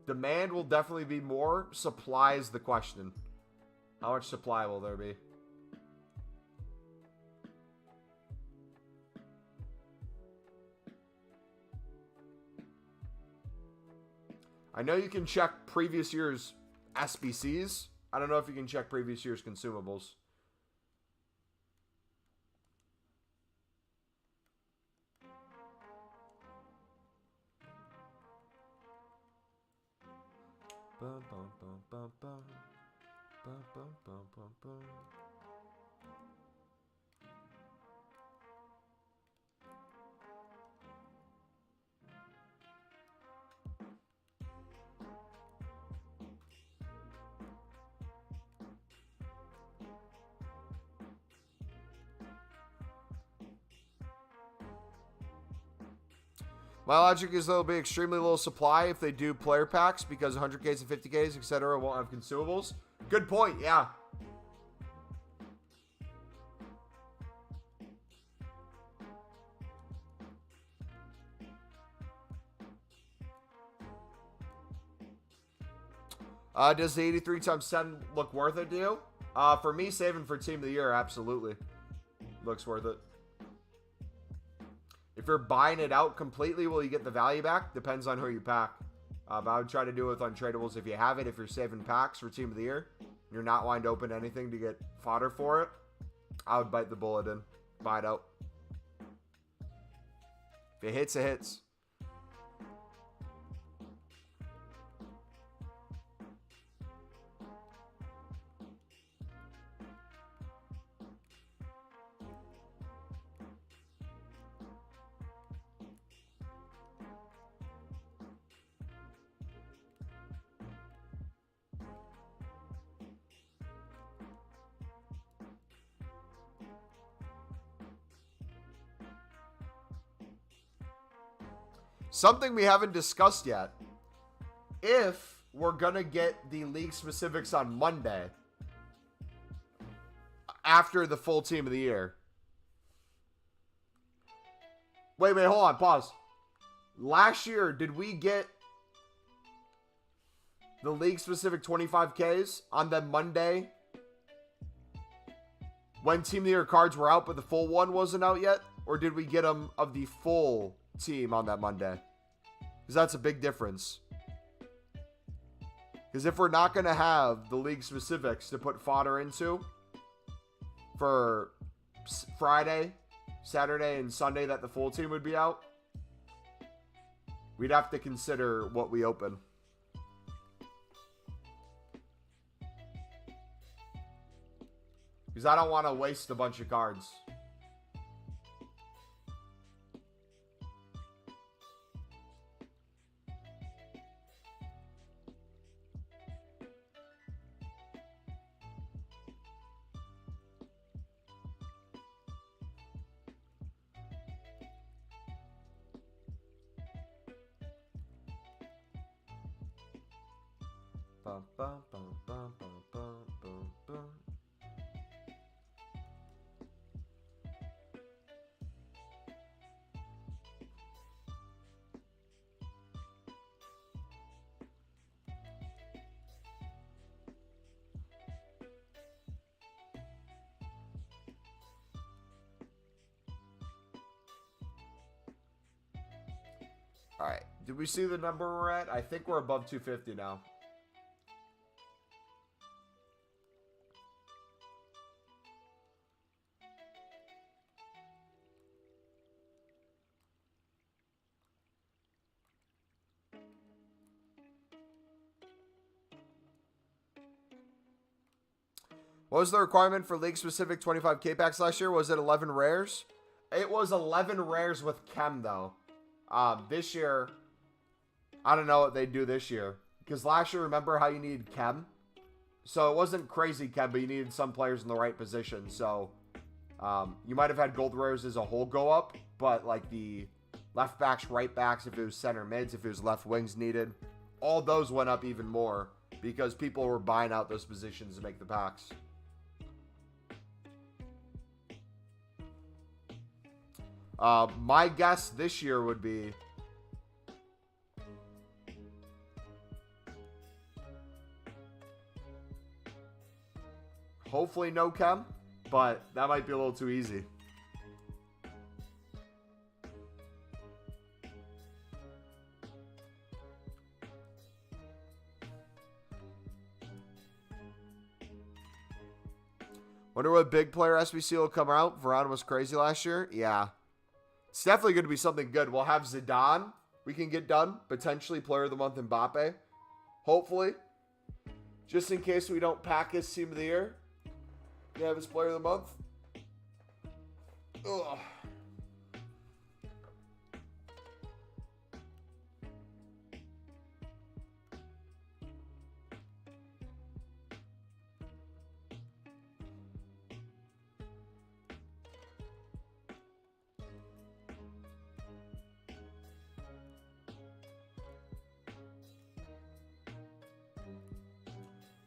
Demand will definitely be more. Supply is the question. How much supply will there be? I know you can check previous year's SBCs. I don't know if you can check previous year's consumables. Bum, bum, bum, bum, bum. Bum, bum, bum, bum, bum. My logic is there'll be extremely little supply if they do player packs because 100Ks and 50Ks, etc. won't have consumables. Good point, yeah. Does the 83 times 10 look worth it to you? For me, saving for Team of the Year, absolutely. Looks worth it. If you're buying it out completely, will you get the value back? Depends on who you pack. But I would try to do it with untradables if you have it. If you're saving packs for Team of the Year, you're not wanting to open anything to get fodder for it, I would bite the bullet and buy it out. If it hits, it hits. Something we haven't discussed yet. If we're going to get the league specifics on Monday, after the full Team of the Year. Wait, hold on, pause. Last year, did we get the league specific 25Ks on the Monday when Team of the Year cards were out, but the full one wasn't out yet? Or did we get them of the full team on that Monday? Because that's a big difference. Because if we're not going to have the league specifics to put fodder into for Friday, Saturday, and Sunday that the full team would be out, we'd have to consider what we open. Because I don't want to waste a bunch of cards. Bum, bum, bum, bum, bum, bum, bum, bum. All right. Did we see the number we're at? I think we're above 250 now. What was the requirement for league-specific 25K packs last year? Was it 11 rares? It was 11 rares with chem, though. This year, I don't know what they do this year. Because last year, remember how you needed chem? So it wasn't crazy chem, but you needed some players in the right position. So you might have had gold rares as a whole go up. But like the left backs, right backs, if it was center mids, if it was left wings needed, all those went up even more. Because people were buying out those positions to make the packs. My guess this year would be hopefully no chem, but that might be a little too easy. Wonder what big player SBC will come out. Varane was crazy last year. Yeah. It's definitely going to be something good. We'll have Zidane. We can get done. Potentially player of the month Mbappe. Hopefully. Just in case we don't pack his team of the year. We have his player of the month. Ugh.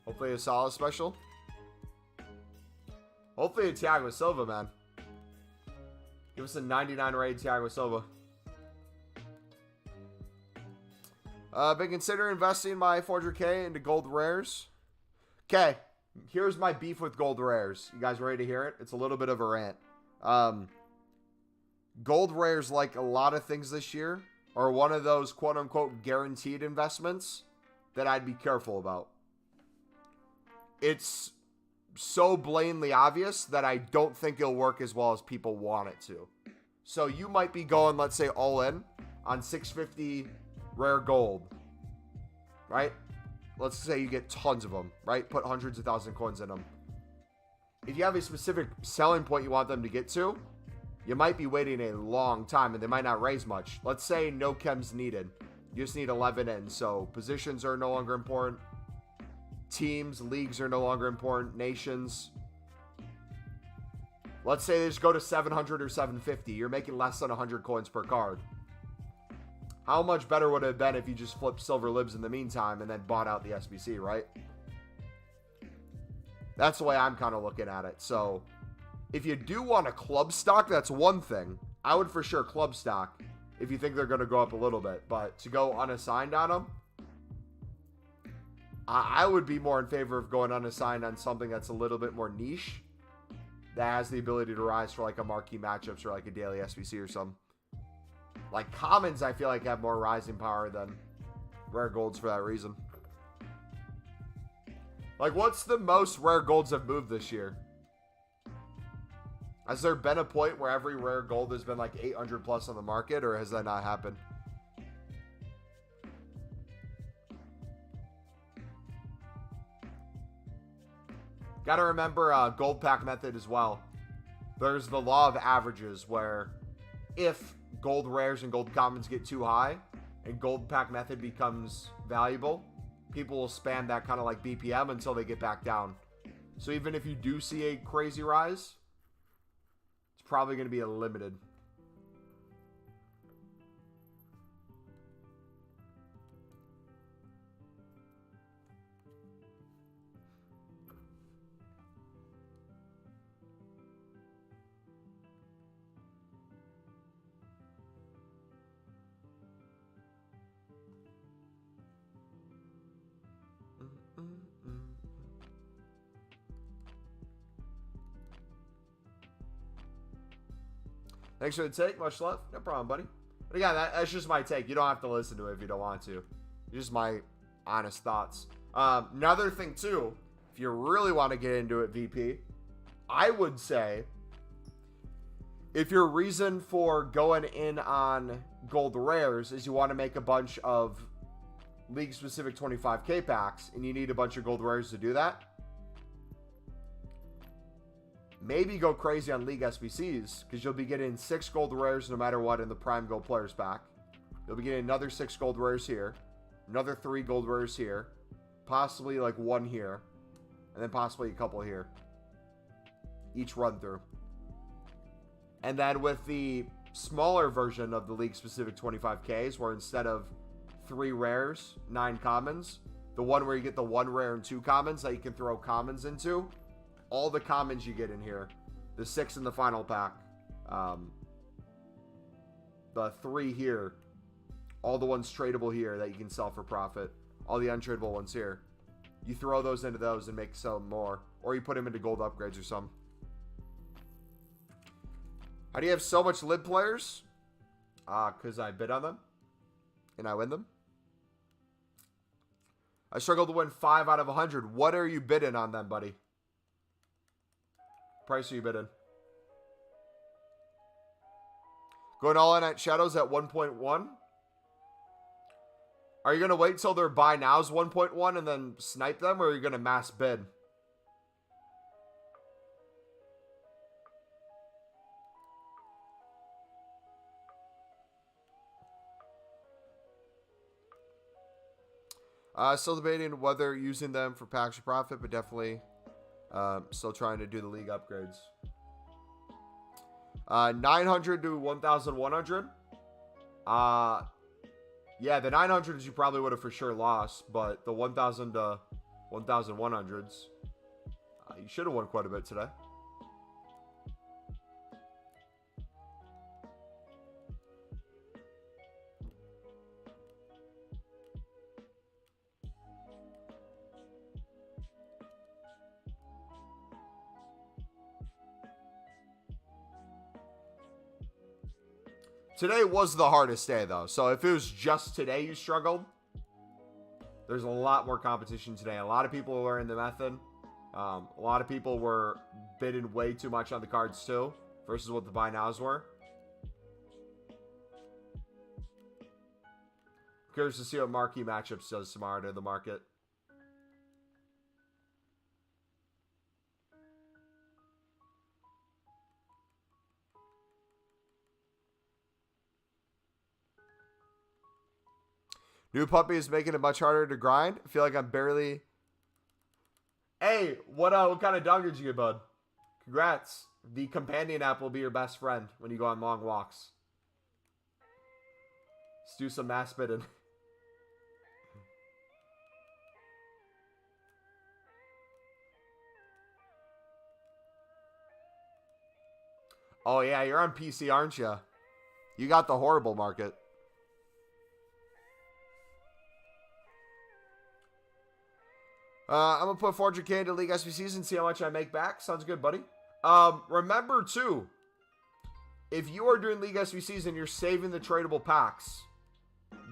Hopefully a Salah special. Hopefully a Thiago Silva, man. Give us a 99 rated Thiago Silva. Been considering investing my 400K into gold rares. Okay, here's my beef with gold rares. You guys ready to hear it? It's a little bit of a rant. Gold rares, like a lot of things this year, are one of those quote-unquote guaranteed investments that I'd be careful about. It's so blatantly obvious that I don't think it'll work as well as people want it to. So you might be going, let's say, all in on 650 rare gold, right? Let's say you get tons of them, right? Put hundreds of thousand coins in them. If you have a specific selling point you want them to get to, you might be waiting a long time and they might not raise much. Let's say no chems needed. You just need 11 in. So positions are no longer important. Teams, leagues are no longer important. Nations. Let's say they just go to 700 or 750. You're making less than 100 coins per card. How much better would it have been if you just flipped silver libs in the meantime and then bought out the SBC, right? That's the way I'm kind of looking at it. So if you do want a club stock, that's one thing. I would for sure club stock if you think they're going to go up a little bit. But to go unassigned on them, I would be more in favor of going unassigned on something that's a little bit more niche, that has the ability to rise for like a marquee matchups or like a daily SBC or something. Like commons, I feel like have more rising power than rare golds for that reason. Like, what's the most rare golds have moved this year? Has there been a point where every rare gold has been like 800 plus on the market, or has that not happened? Gotta remember gold pack method as well. There's the law of averages where if gold rares and gold commons get too high and gold pack method becomes valuable, people will spam that kind of like BPM until they get back down. So even if you do see a crazy rise, it's probably going to be a limited. Thanks for the take. Much love. No problem, buddy. But again, that's just my take. You don't have to listen to it if you don't want to. Just my honest thoughts. Another thing, too, if you really want to get into it, VP, I would say if your reason for going in on gold rares is you want to make a bunch of league-specific 25K packs and you need a bunch of gold rares to do that, maybe go crazy on League SBCs because you'll be getting 6 gold rares no matter what in the Prime Gold Players pack. You'll be getting another 6 gold rares here, another 3 gold rares here, possibly like 1 here, and then possibly a couple here. Each run through. And then with the smaller version of the League-specific 25Ks, where instead of 3 rares, 9 commons, the one where you get the 1 rare and 2 commons that you can throw commons into, all the commons you get in here, the 6 in the final pack, the 3 here, all the ones tradable here that you can sell for profit, all the untradeable ones here, you throw those into those and make some more, or you put them into gold upgrades or something. How do you have so much lib players? Because I bid on them and I win them. I struggled to win 5 out of 100. What are you bidding on them, buddy? Price are you bidding? Going all in at Shadows at 1.1. Are you going to wait till their buy now's 1.1 and then snipe them, or are you going to mass bid? Still debating whether using them for packs or profit, but definitely still trying to do the league upgrades. 900 to 1,100. Yeah, the 900s you probably would have for sure lost, but the 1,000 to 1,100s, you should have won quite a bit today. Today was the hardest day, though. So if it was just today you struggled, there's a lot more competition today. A lot of people were in the method. A lot of people were bidding way too much on the cards, too, versus what the buy nows were. Curious to see what marquee matchups does tomorrow to the market. New puppy is making it much harder to grind. I feel like I'm barely... Hey, what kind of dog did you get, bud? Congrats. The companion app will be your best friend when you go on long walks. Let's do some mass bidding. Oh, yeah, you're on PC, aren't you? You got the horrible market. I'm going to put 400K into League SBCs and see how much I make back. Sounds good, buddy. Remember, too, if you are doing League SBCs and you're saving the tradable packs,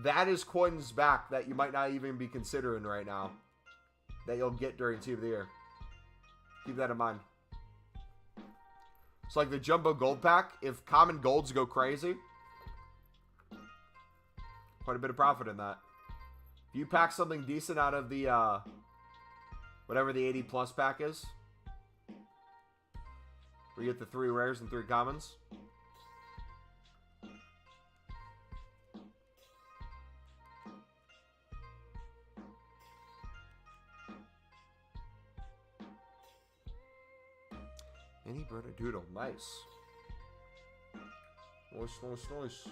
that is coins back that you might not even be considering right now that you'll get during Team of the Year. Keep that in mind. So, like the Jumbo Gold Pack, if common golds go crazy, quite a bit of profit in that. If you pack something decent out of the... whatever the 80 plus pack is, We get the 3 rares and 3 commons. Any Bernadoodle, nice. Nice.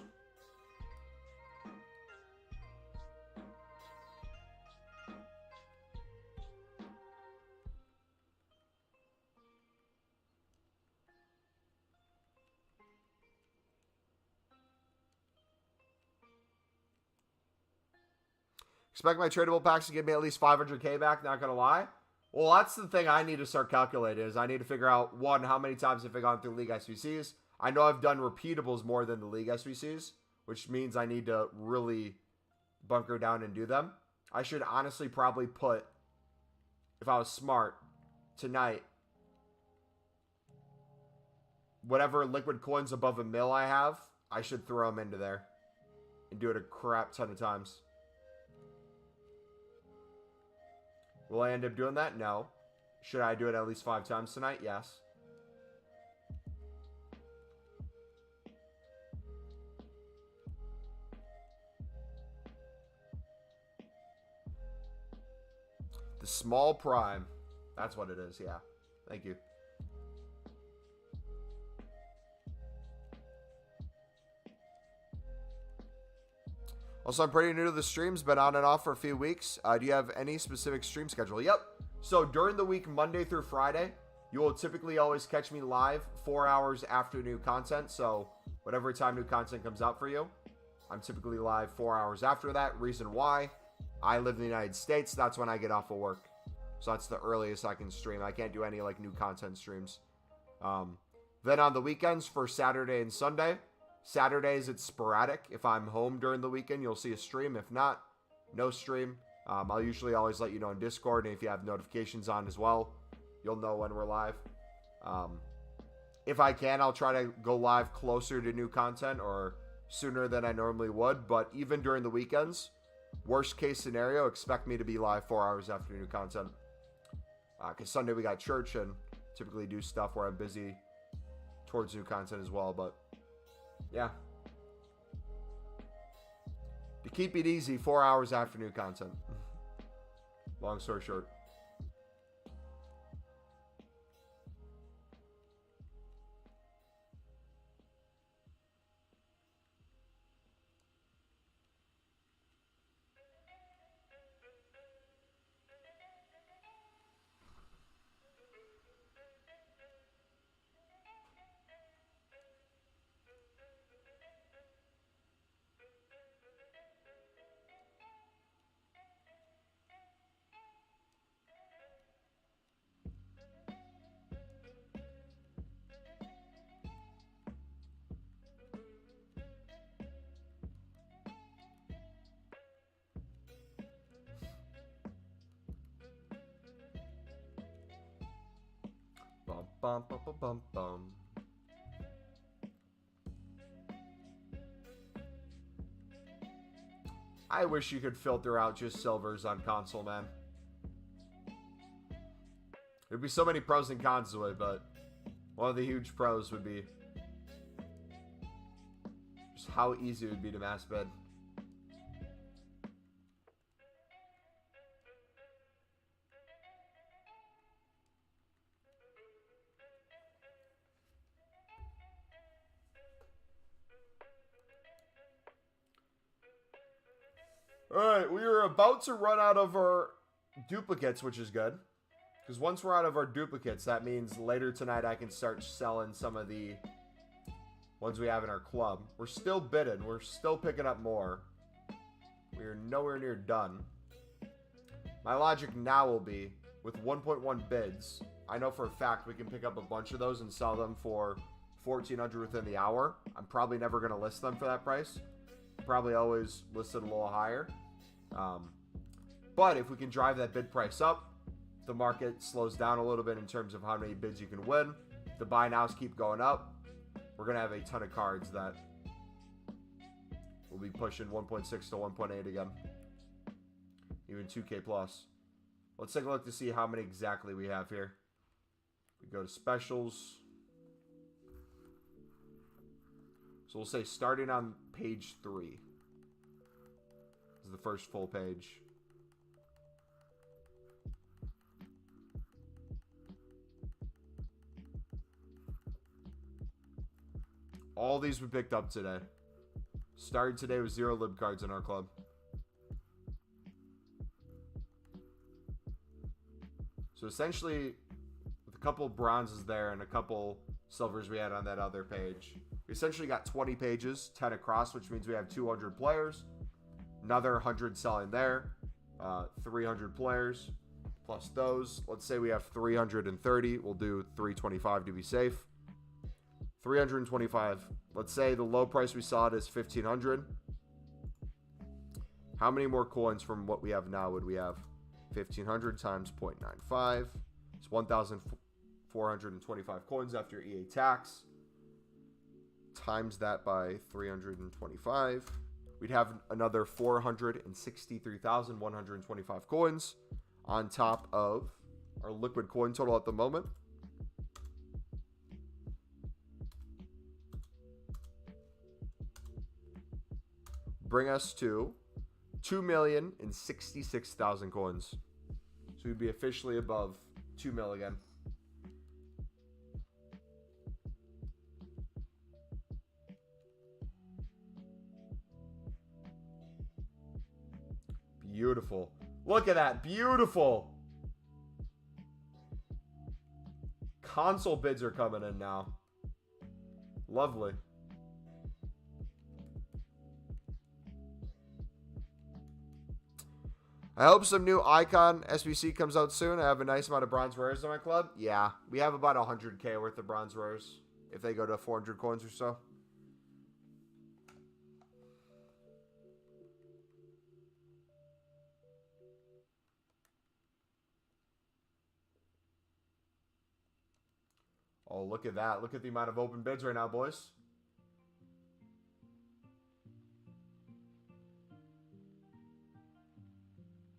Expect my tradable packs to give me at least 500k back, not gonna lie. Well, that's the thing I need to start calculating is I need to figure out, 1, how many times have I gone through League SBCs. I know I've done repeatables more than the League SBCs, which means I need to really bunker down and do them. I should honestly probably put, if I was smart, tonight, whatever liquid coins above a mil I have, I should throw them into there and do it a crap ton of times. Will I end up doing that? No. Should I do it at least 5 times tonight? Yes. The small prime. That's what it is, yeah. Thank you. Also, I'm pretty new to the streams, been on and off for a few weeks. Do you have any specific stream schedule? Yep. So during the week, Monday through Friday, you will typically always catch me live 4 hours after new content. So whatever time new content comes out for you, I'm typically live 4 hours after that. Reason why, I live in the United States. That's when I get off of work. So that's the earliest I can stream. I can't do any like new content streams. Then on the weekends for Saturday and Sunday, Saturdays, it's sporadic. If I'm home during the weekend, you'll see a stream. If not, no stream. I'll usually always let you know in Discord, and if you have notifications on as well, you'll know when we're live. If I can, I'll try to go live closer to new content or sooner than I normally would. But even during the weekends, worst case scenario, expect me to be live 4 hours after new content. Because Sunday we got church and typically do stuff where I'm busy towards new content as well. But yeah. To keep it easy, 4 hours after new content. Long story short. Bum, bum, bum, bum, bum, bum. I wish you could filter out just silvers on console, man. There'd be so many pros and cons to it, but one of the huge pros would be just how easy it would be to mass bid. Alright, we are about to run out of our duplicates, which is good. Because once we're out of our duplicates, that means later tonight I can start selling some of the ones we have in our club. We're still bidding. We're still picking up more. We're nowhere near done. My logic now will be, with 1.1 bids, I know for a fact we can pick up a bunch of those and sell them for $1,400 within the hour. I'm probably never going to list them for that price. Probably always listed a little higher. But if we can drive that bid price up, the market slows down a little bit in terms of how many bids you can win. The buy nows keep going up. We're going to have a ton of cards that will be pushing 1.6 to 1.8 again. Even 2K plus. Let's take a look to see how many exactly we have here. We go to specials. So we'll say starting on page 3. This is the first full page. All these we picked up today. Started today with 0 lib cards in our club. So essentially, with a couple bronzes there and a couple silvers we had on that other page, we essentially got 20 pages, 10 across, which means we have 200 players. Another 100 selling there. 300 players plus those. Let's say we have 330. We'll do 325 to be safe. 325. Let's say the low price we saw it is 1,500. How many more coins from what we have now would we have? 1,500 times 0.95. It's 1,425 coins after EA tax. Times that by 325. We'd have another 463,125 coins on top of our liquid coin total at the moment. Bring us to 2,066,000 coins. So we'd be officially above 2 mil again. Beautiful. Look at that. Beautiful. Console bids are coming in now. Lovely. I hope some new icon SBC comes out soon. I have a nice amount of bronze rares in my club. Yeah, we have about 100k worth of bronze rares if they go to 400 coins or so. Oh, look at that. Look at the amount of open bids right now, boys.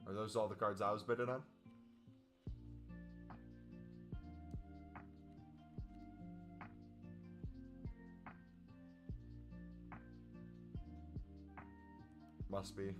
Are those all the cards I was bidding on? Must be.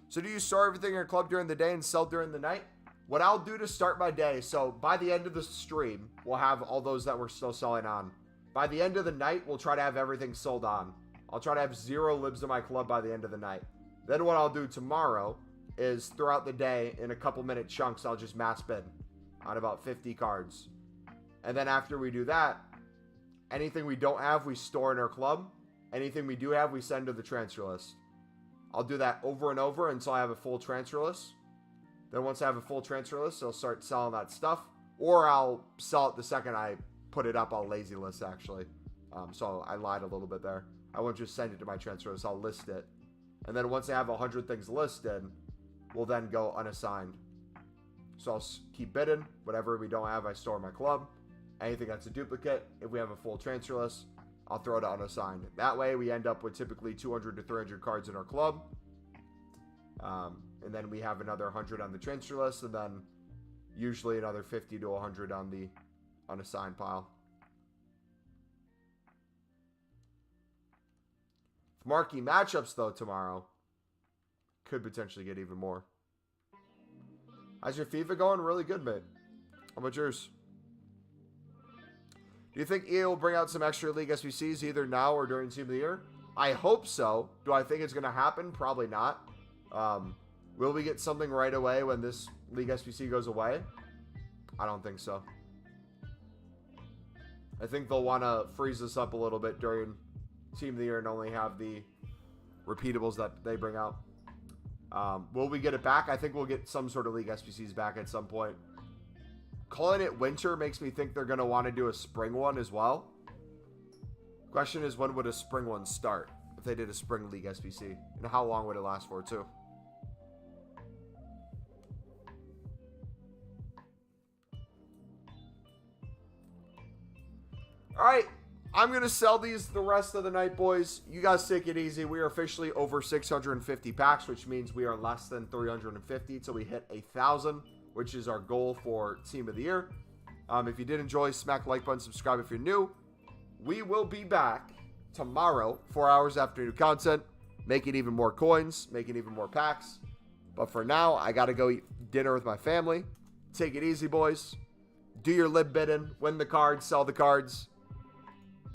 So do you store everything in your club during the day and sell during the night? What I'll do to start my day, so by the end of the stream, we'll have all those that we're still selling on. By the end of the night, we'll try to have everything sold on. I'll try to have 0 libs in my club by the end of the night. Then what I'll do tomorrow is throughout the day, in a couple minute chunks, I'll just mass bid on about 50 cards. And then after we do that, anything we don't have, we store in our club. Anything we do have, we send to the transfer list. I'll do that over and over until I have a full transfer list. Then once I have a full transfer list, I'll start selling that stuff. Or I'll sell it the second I put it up on lazy list, actually. So I lied a little bit there. I won't just send it to my transfer list. I'll list it. And then once I have 100 things listed, we'll then go unassigned. So I'll keep bidding. Whatever we don't have, I store in my club. Anything that's a duplicate, if we have a full transfer list, I'll throw it unassigned. That way, we end up with typically 200 to 300 cards in our club. And then we have another 100 on the transfer list, and then usually another 50 to 100 on the unassigned pile. Marquee matchups, though, tomorrow could potentially get even more. How's your FIFA going? Really good, mate. How about yours? Do you think EA will bring out some extra League SBCs either now or during Team of the Year? I hope so. Do I think it's going to happen? Probably not. Will we get something right away when this League SBC goes away? I don't think so. I think they'll want to freeze this up a little bit during Team of the Year and only have the repeatables that they bring out. Will we get it back? I think we'll get some sort of League SBCs back at some point. Calling it winter makes me think they're going to want to do a spring one as well. Question is, when would a spring one start if they did a spring League SBC? And how long would it last for, too? All right. I'm going to sell these the rest of the night, boys. You guys take it easy. We are officially over 650 packs, which means we are less than 350 until we hit 1,000, which is our goal for Team of the Year. If you did enjoy, smack the like button, subscribe if you're new. We will be back tomorrow, 4 hours after new content, making even more coins, making even more packs. But for now, I got to go eat dinner with my family. Take it easy, boys. Do your lib bidding, win the cards, sell the cards.